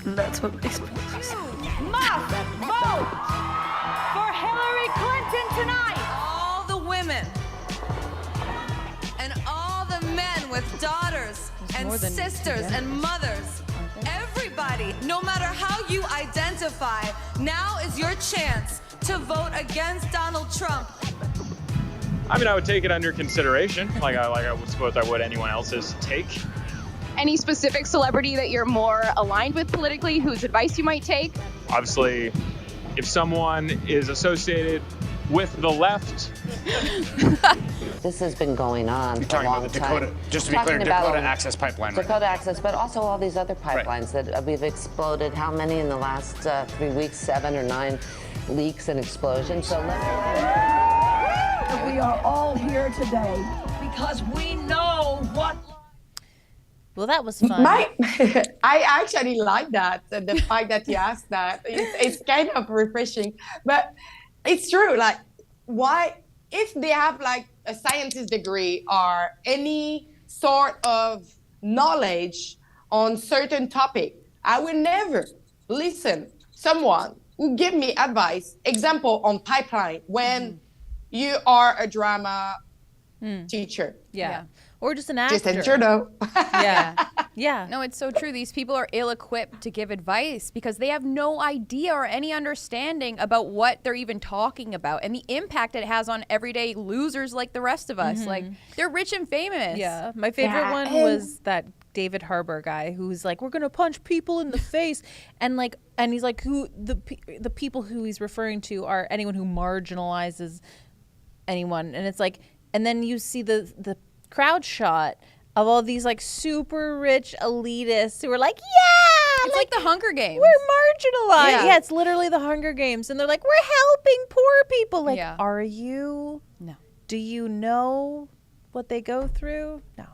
And that's what makes me so. Must vote for Hillary Clinton tonight. All the women and all the men with daughters and sisters and mothers, everybody, no matter how you identify, now is your chance to vote against Donald Trump. I mean, I would take it under consideration, like I suppose I would anyone else's take. Any specific celebrity that you're more aligned with politically, whose advice you might take? Obviously, if someone is associated with the left. This has been going on for a long time. Just to be clear, Dakota Access Pipeline. Dakota Access, but also all these other pipelines that we've exploded. How many in the last 3 weeks? 7 or 9 leaks and explosions. So We are all here today because we know what. Well, that was fun. I actually like that, the fact that you asked that. It's kind of refreshing. But it's true, like, why, if they have like a scientist degree or any sort of knowledge on certain topic, I will never listen someone who give me advice, example on pipeline, when you are a drama teacher. Yeah. Or just an actor. Justin Trudeau. Yeah. No, it's so true. These people are ill-equipped to give advice because they have no idea or any understanding about what they're even talking about and the impact it has on everyday losers like the rest of us. Like, they're rich and famous. Yeah. My favorite one was that David Harbour guy who's like, we're going to punch people in the face. And he's like, who the people who he's referring to are anyone who marginalizes anyone. And it's like, and then you see the crowd shot of all these like super rich elitists who are like, yeah, it's like the Hunger Games. We're marginalized. Yeah, it's literally the Hunger Games. And they're like, we're helping poor people. Like, are you? No. Do you know what they go through? No.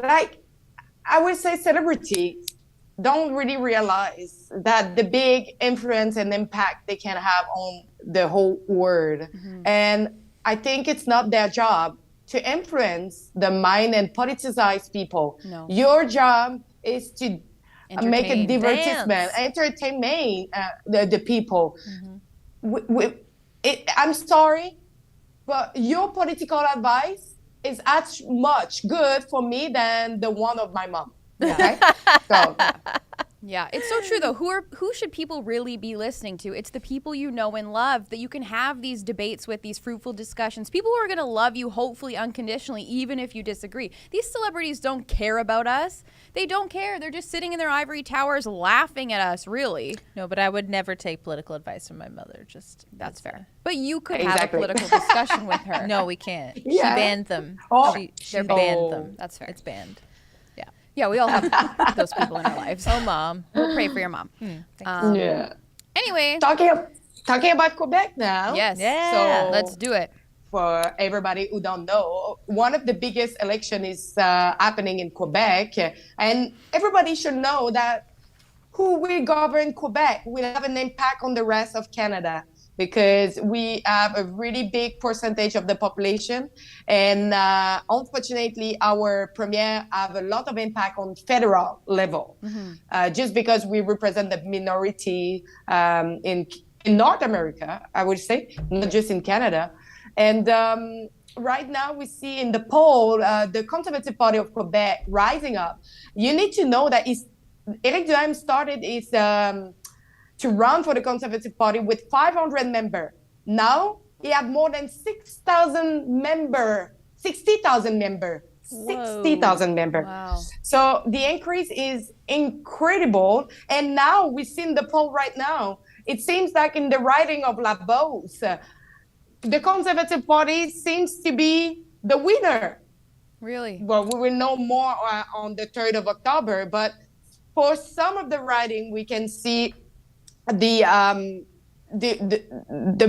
Like, I would say celebrities don't really realize that the big influence and impact they can have on the whole world. And I think it's not their job to influence the mind and politicize people. No. Your job is to make a Entertain, divertisement, entertain the people. I'm sorry, but your political advice is as much good for me than the one of my mom. Okay? So. Yeah, it's so true though. Who should people really be listening to? It's the people you know and love that you can have these debates with, these fruitful discussions. People who are going to love you, hopefully unconditionally, even if you disagree. These celebrities don't care about us. They don't care. They're just sitting in their ivory towers laughing at us, really. No, but I would never take political advice from my mother. That's fair. But you could have a political discussion with her. No, we can't. Yeah. She banned them. She banned them. That's fair. It's banned. Yeah, we all have those people in our lives. Oh, Mom. We'll pray for your mom. Yeah. Anyway. Talking about Quebec now. Yes. Yeah. So Let's do it. For everybody who don't know, one of the biggest election is happening in Quebec. And everybody should know that who will govern Quebec will have an impact on the rest of Canada, because we have a really big percentage of the population. And unfortunately, our premier have a lot of impact on federal level, just because we represent the minority in North America, I would say, not just in Canada. And right now we see in the poll, the Conservative Party of Quebec rising up. You need to know that Éric Duhaime started his to run for the Conservative Party with 500 members. Now he have more than 60,000 members. 60,000 members. Wow. So the increase is incredible. And now we see in the poll right now, it seems like in the riding of Lavoie, the Conservative Party seems to be the winner. Really? Well, we will know more on the 3rd of October. But for some of the riding, we can see the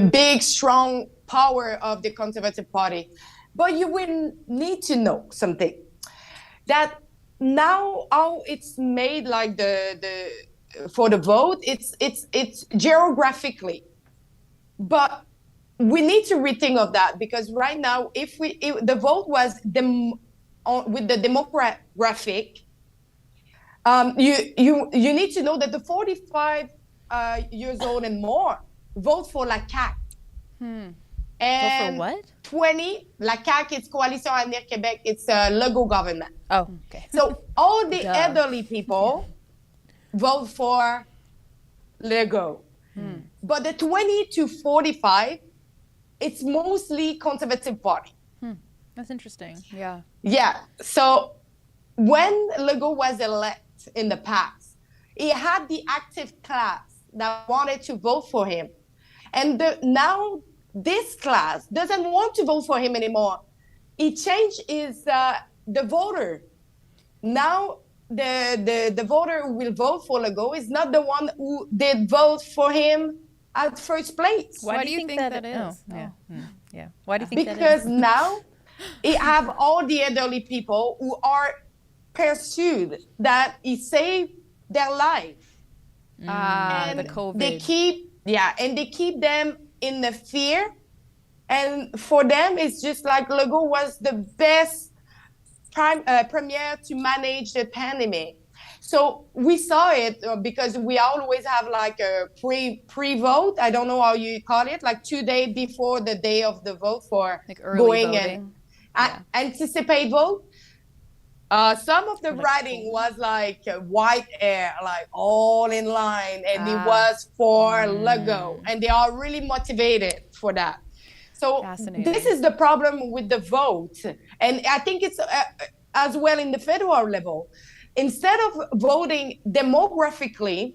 big, strong power of the Conservative Party. But you will need to know something, that now how it's made, like for the vote, it's geographically. But we need to rethink of that, because right now, if the vote was with the demographic, you need to know that the 45 years old and more vote for la CAQ. And vote for what? 20, la CAQ, it's Coalition Avenir Québec, it's a Legault government. Oh, okay. So all the elderly people vote for Legault. But the 20 to 45, it's mostly Conservative Party. That's interesting. Yeah. Yeah. So when Legault was elected in the past, he had the active class that wanted to vote for him. And now this class doesn't want to vote for him anymore. He changed the voter. Now the voter who will vote for Legault is not the one who did vote for him at first place. Why do you think that is? Oh, yeah. Why do you think that is? Because now it have all the elderly people who are pursued, that he saved their life. The COVID. They keep them in the fear. And for them, it's just like Legault was the best premier to manage the pandemic. So we saw it because we always have like a pre-vote. I don't know how you call it, like 2 days before the day of the vote for like early going voting. and anticipate vote. Some of the writing was like white hair, like all in line, and it was for Legault, and they are really motivated for that. So this is the problem with the vote, and I think it's as well in the federal level. Instead of voting demographically,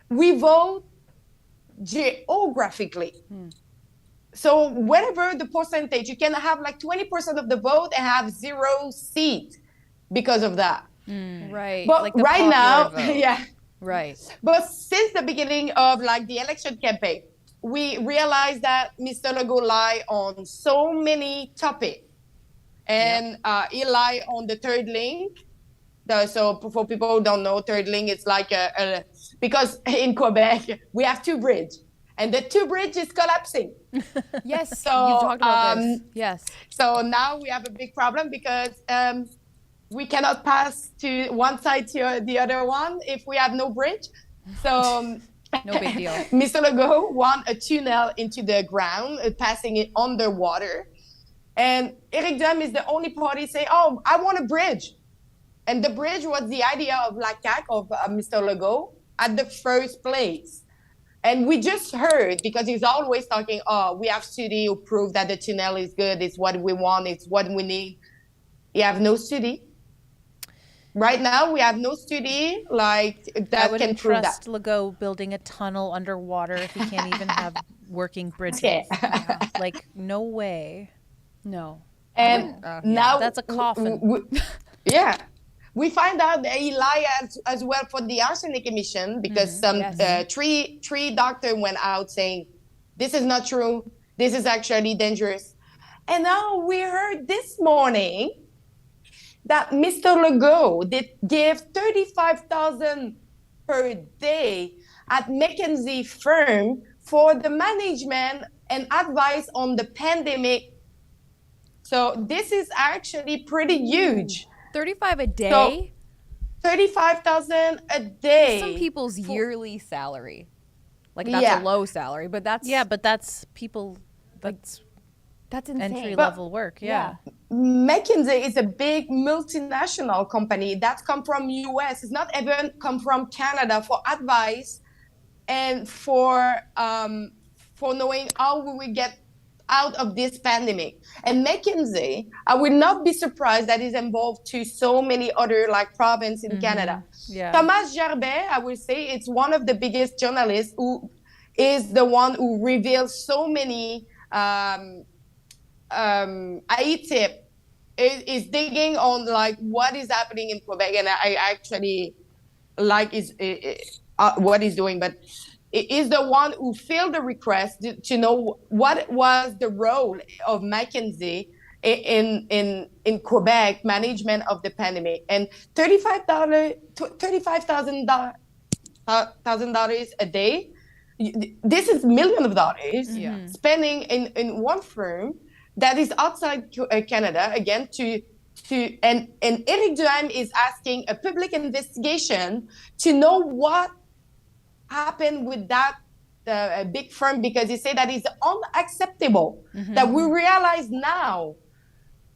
we vote geographically. So whatever the percentage, you can have like 20% of the vote and have 0 seat because of that. Right. But like the right now, vote. yeah. Right. But since the beginning of like the election campaign, we realized that Mr. Legault lied on so many topics. And he lied on the third link. So for people who don't know, third link is like because in Quebec, we have 2 bridges. And the 2 bridge is collapsing. Yes, so, you talked about this. Yes. So now we have a big problem because we cannot pass to one side to the other one if we have no bridge. So No big deal. Mr. Legault want a tunnel into the ground, passing it underwater. And Éric Duhem is the only party say, oh, I want a bridge. And the bridge was the idea of LACAC, of Mr. Legault, at the first place. And we just heard, because he's always talking, oh, we have study who prove that the tunnel is good, it's what we want, it's what we need. You have no study. Right now, we have no study like that can prove that. I wouldn't trust Legault building a tunnel underwater if he can't even have working bridges. Yeah. Like, no way. No. And now that's a coffin. We find out that he lied as well for the arsenic emission, because three doctors went out saying, this is not true, this is actually dangerous. And now we heard this morning that Mr. Legault did give $35,000 per day at McKinsey firm for the management and advice on the pandemic. So this is actually pretty huge. 35 a day? So, 35,000 a day. Some people's yearly salary. Like, that's a low salary, but that's... Yeah, but that's people... That's insane. Entry-level work, yeah. McKinsey is a big multinational company that's come from US. It's not even come from Canada for advice and for knowing how we will get out of this pandemic. And McKinsey, I would not be surprised that is involved to so many other provinces in Canada. Yeah. Thomas Gerbet, I would say, it's one of the biggest journalists who is the one who reveals so many IETIP is digging on what is happening in Quebec, and I actually like what he's doing, but is the one who filled the request to know what was the role of McKinsey in Quebec management of the pandemic. And $35,000 a day, this is millions of dollars spending in one firm that is outside Canada, again, and Éric Duhem is asking a public investigation to know what happened with that big firm, because he said that it's unacceptable that we realize now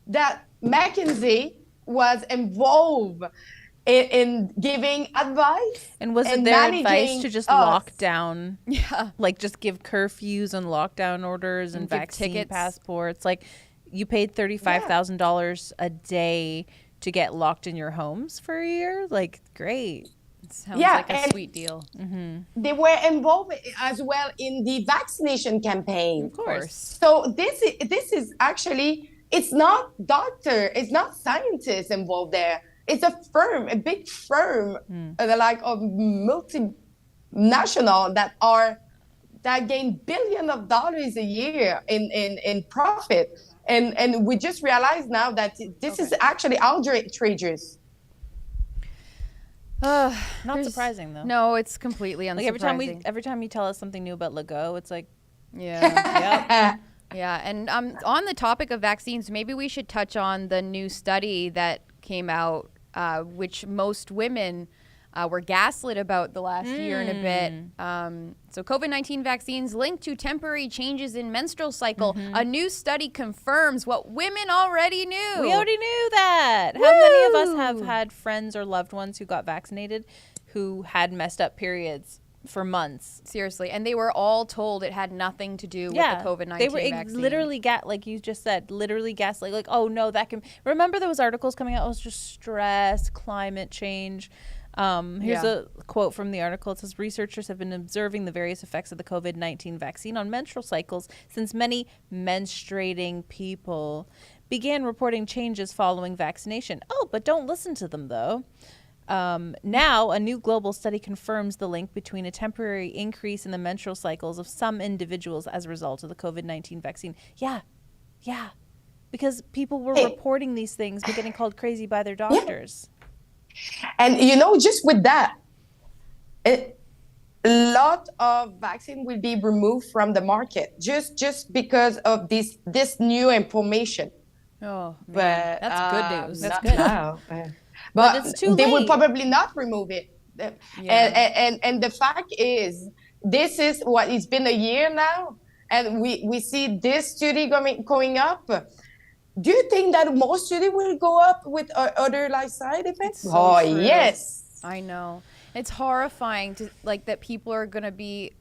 that McKinsey was involved in giving advice. And was it their advice to just lock down? Yeah. Like just give curfews and lockdown orders and vaccine tickets, passports. Like you paid $35,000 a day to get locked in your homes for a year? Like, great. Sounds like a sweet deal. They were involved as well in the vaccination campaign. Of course. So this is actually, it's not doctor, it's not scientists involved there. It's a firm, a big firm, of multinational that gain billions of dollars a year in profit. And we just realized now that this is actually outrageous. Not surprising though. No, it's completely unsurprising. Like every time you tell us something new about Legault, it's like, yeah, yeah. And on the topic of vaccines, maybe we should touch on the new study that came out, which most women were gaslit about the last year and a bit. So COVID-19 vaccines linked to temporary changes in menstrual cycle. A new study confirms what women already knew. We already knew that. Woo! How many of us have had friends or loved ones who got vaccinated who had messed up periods for months? Seriously. And they were all told it had nothing to do with the COVID-19 they were vaccine. Literally, like you just said, literally gaslight. Like, oh no, that can... Remember those articles coming out? It was just stress, climate change. Here's a quote from the article. It says, researchers have been observing the various effects of the COVID-19 vaccine on menstrual cycles since many menstruating people began reporting changes following vaccination. Oh, but don't listen to them, though. Now, a new global study confirms the link between a temporary increase in the menstrual cycles of some individuals as a result of the COVID-19 vaccine. Yeah. Because people were reporting these things but getting called crazy by their doctors. And just with that, a lot of vaccine will be removed from the market just because of this new information. Oh, man. But that's good news. That's good. But it's too they late. will probably not remove it. And the fact is this is what, it's been a year now, and we see this study going up. Do you think that more study will go up with other like side effects? So true. Yes. I know. It's horrifying to like that people are going to be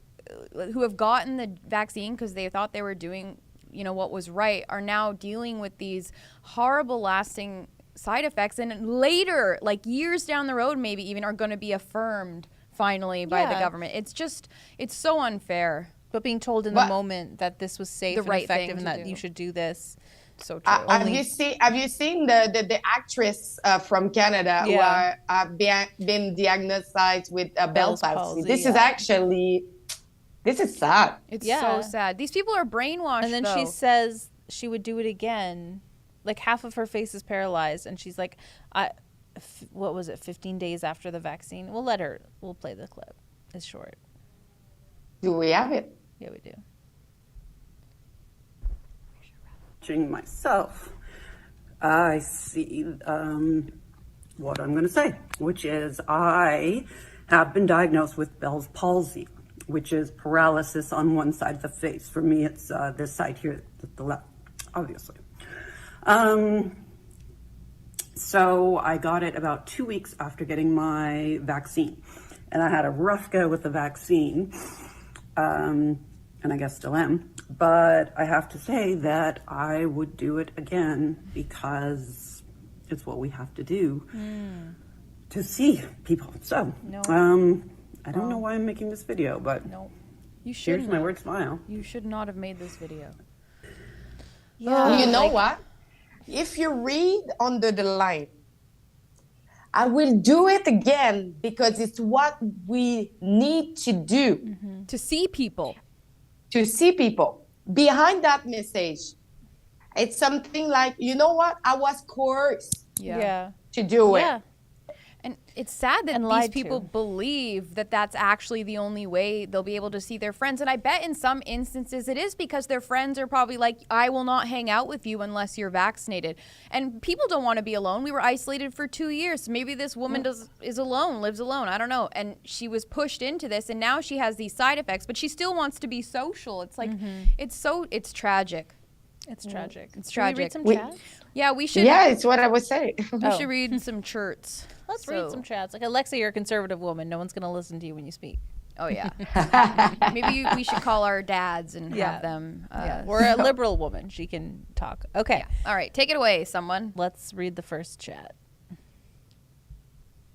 who have gotten the vaccine because they thought they were doing, you know, what was right, are now dealing with these horrible lasting side effects, and later, like years down the road, maybe even are going to be affirmed finally by the government. It's just, it's so unfair. But being told in the moment that this was safe and effective and that you should do this. So true. Have you seen the actress from Canada who have been diagnosed with Bell's palsy? This is actually, this is sad. It's so sad. These people are brainwashed. And then she says she would do it again. Like half of her face is paralyzed, and she's like, what was it, 15 days after the vaccine? We'll play the clip. It's short. Do we have it? Yeah, we do. Myself, I see what I'm going to say, which is I have been diagnosed with Bell's palsy, which is paralysis on one side of the face. For me, it's this side here, the left, obviously. So I got it about 2 weeks after getting my vaccine, and I had a rough go with the vaccine, and I guess still am. But I have to say that I would do it again because it's what we have to do to see people. So, I don't know why I'm making this video, but you should. Here's my word smile. You should not have made this video. Yeah. You know what? If you read under the line, I will do it again because it's what we need to do. To see people. To see people. Behind that message, it's something like, you know what? I was coerced to do it. And it's sad that these people believe that that's actually the only way they'll be able to see their friends. And I bet in some instances it is because their friends are probably like, I will not hang out with you unless you're vaccinated. And people don't want to be alone. We were isolated for 2 years. Maybe this woman is alone, lives alone. I don't know. And she was pushed into this, and now she has these side effects, but she still wants to be social. It's like, it's tragic. It's tragic. It's Can tragic. we read some chats? Yeah, we should. Yeah, it's what I would say. We should read some chirts. Let's read some chats. Like, Alexa, you're a conservative woman. No one's going to listen to you when you speak. Oh, yeah. Maybe we should call our dads and have them. We're a liberal woman. She can talk. Okay. Yeah. All right. Take it away, someone. Let's read the first chat.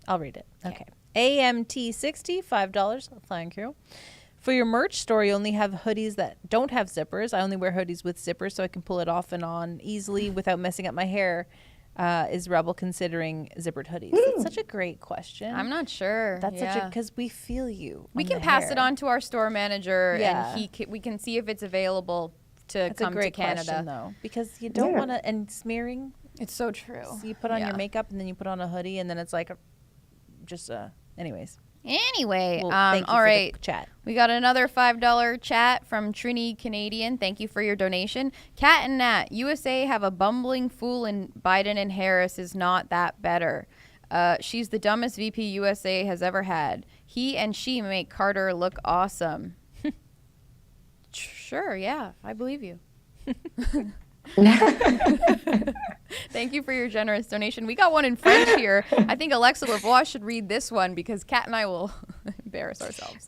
I'll read it. Okay. AMT60, $5. Thank you. For your merch store, you only have hoodies that don't have zippers. I only wear hoodies with zippers so I can pull it off and on easily without messing up my hair. Is Rebel considering zippered hoodies? That's such a great question. I'm not sure. That's such a, because we feel you. We can pass it on to our store manager, and we can see if it's available to come to Canada. Question, though, because you don't want to, and smearing. It's so true. So you put on your makeup, and then you put on a hoodie, and then it's like anyways. Anyway, well, all right. Chat. We got another $5 chat from Trini Canadian. Thank you for your donation. Cat and Nat, USA have a bumbling fool, and Biden and Harris is not that better. She's the dumbest VP USA has ever had. He and she make Carter look awesome. Sure, yeah, I believe you. Thank you for your generous donation. We got one in French here. I think Alexa Lavoie should read this one because Kat and I will embarrass ourselves.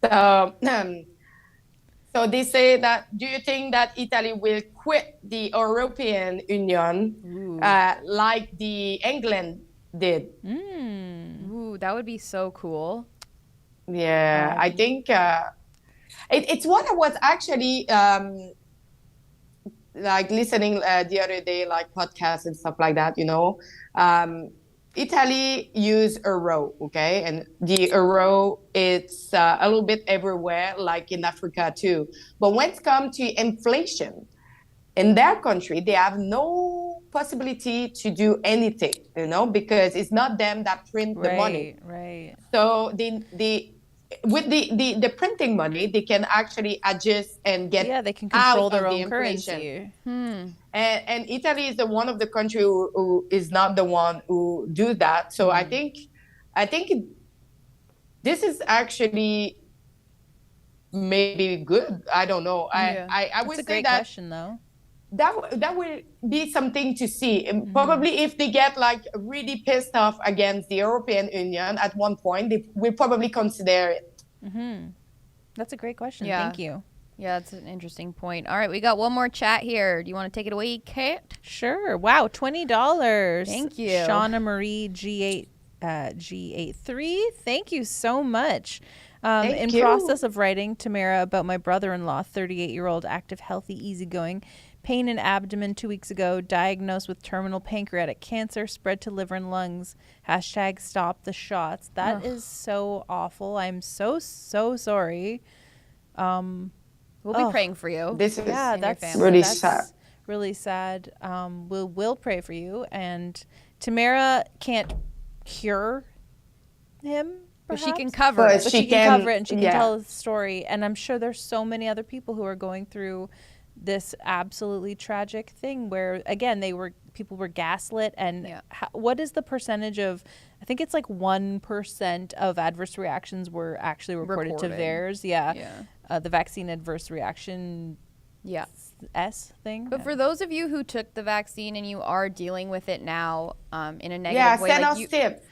So they say that, do you think that Italy will quit the European Union like the England did? Ooh, that would be so cool. Yeah, I think it's what I was actually like listening the other day, like podcasts and stuff like that, you know. Italy use euro, okay? And the euro, it's a little bit everywhere, like in Africa too. But when it comes to inflation, in their country, they have no possibility to do anything, you know, because it's not them that print the money. Right. So with the printing money, they can actually adjust and get they can control their own currency. And Italy is the one of the country who is not the one who do that. So I think this is actually may be good. I don't know. I would say great that question, though. That will be something to see. And probably if they get like really pissed off against the European Union at one point, they will probably consider it. That's a great question. Yeah. Thank you. Yeah, that's an interesting point. All right, we got one more chat here. Do you want to take it away, Kate? Sure. Wow, $20. Thank you. Shauna Marie G83. Thank you so much. In process of writing Tamara about my brother-in-law, 38-year-old, active, healthy, easygoing, pain in abdomen 2 weeks ago, diagnosed with terminal pancreatic cancer, spread to liver and lungs. # stop the shots. That is so awful. I'm so sorry. We'll be praying for you. This is that's really sad. Really sad. We'll pray for you. And Tamara can't cure him, but she can perhaps, cover it. But she can cover it, and she can tell the story. And I'm sure there's so many other people who are going through this absolutely tragic thing where, again, people were gaslit. And what is the percentage of? I think it's like 1% of adverse reactions were actually reported to theirs. The vaccine adverse reaction S thing. But for those of you who took the vaccine and you are dealing with it now in a negative way, send us tips.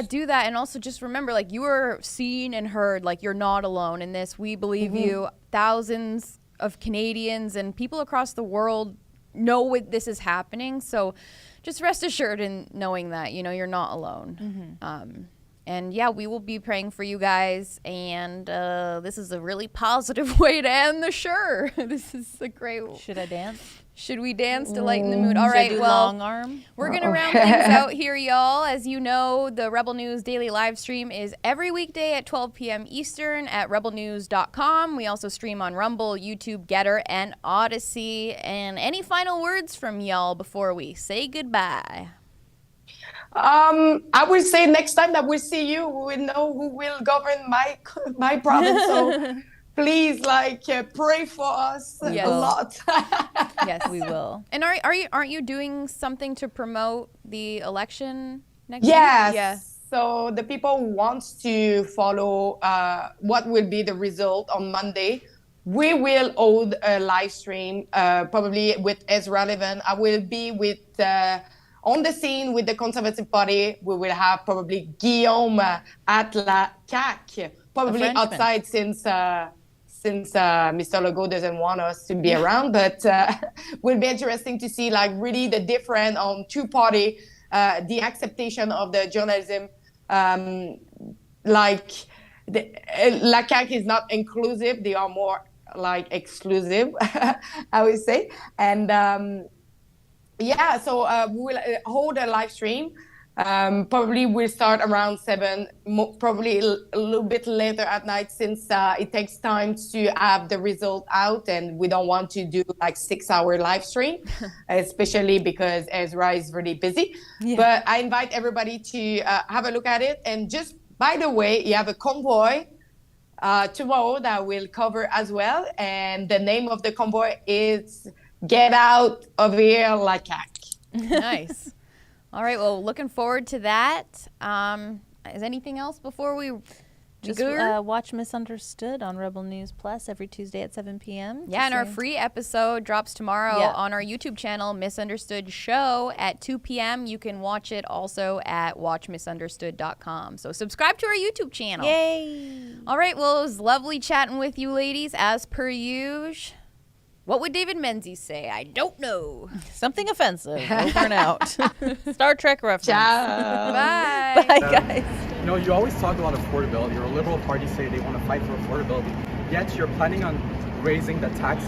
Do that. And also just remember, like, you are seen and heard, like, you're not alone in this. We believe you. Thousands of Canadians and people across the world know this is happening. So just rest assured in knowing that, you're not alone. And we will be praying for you guys. And this is a really positive way to end the sure. This is a great. Should I dance? Should we dance to lighten the mood? All right, long arm? We're going to round things out here, y'all. As you know, the Rebel News Daily Livestream is every weekday at 12 p.m. Eastern at rebelnews.com. We also stream on Rumble, YouTube, Getter, and Odyssey. And any final words from y'all before we say goodbye? I will say next time that we see you, we will know who will govern my province. So please, pray for us a lot. Yes, we will. And aren't you doing something to promote the election next week? Yes. So the people who want to follow what will be the result on Monday, we will hold a live stream, probably with Ezra Levin. I will be with on the scene with the Conservative Party. We will have probably Guillaume at la CAQ, probably outside since Mr. Legault doesn't want us to be around. But will be interesting to see really the difference on two party, the acceptation of the journalism. La CAQ is not inclusive; they are more exclusive, I would say. And so we'll hold a live stream. Probably we'll start around 7, probably a little bit later at night, since it takes time to have the result out, and we don't want to do 6-hour live stream, especially because Ezra is really busy. But I invite everybody to have a look at it. And just by the way, you have a convoy tomorrow that we'll cover as well, and the name of the convoy is Get Out of Here Like CAQ. Nice. All right, well, looking forward to that. Is anything else before we just watch Misunderstood on Rebel News Plus every Tuesday at 7 p.m. Yeah, and our free episode drops tomorrow on our YouTube channel, Misunderstood Show, at 2 p.m. You can watch it also at watchmisunderstood.com. So subscribe to our YouTube channel. Yay! All right, well, it was lovely chatting with you ladies, as per usual. What would David Menzies say? I don't know. Something offensive. Over and out. Star Trek reference. Ciao. Bye. Bye, guys. You always talk about affordability. Your liberal party say they want to fight for affordability. Yet you're planning on raising the tax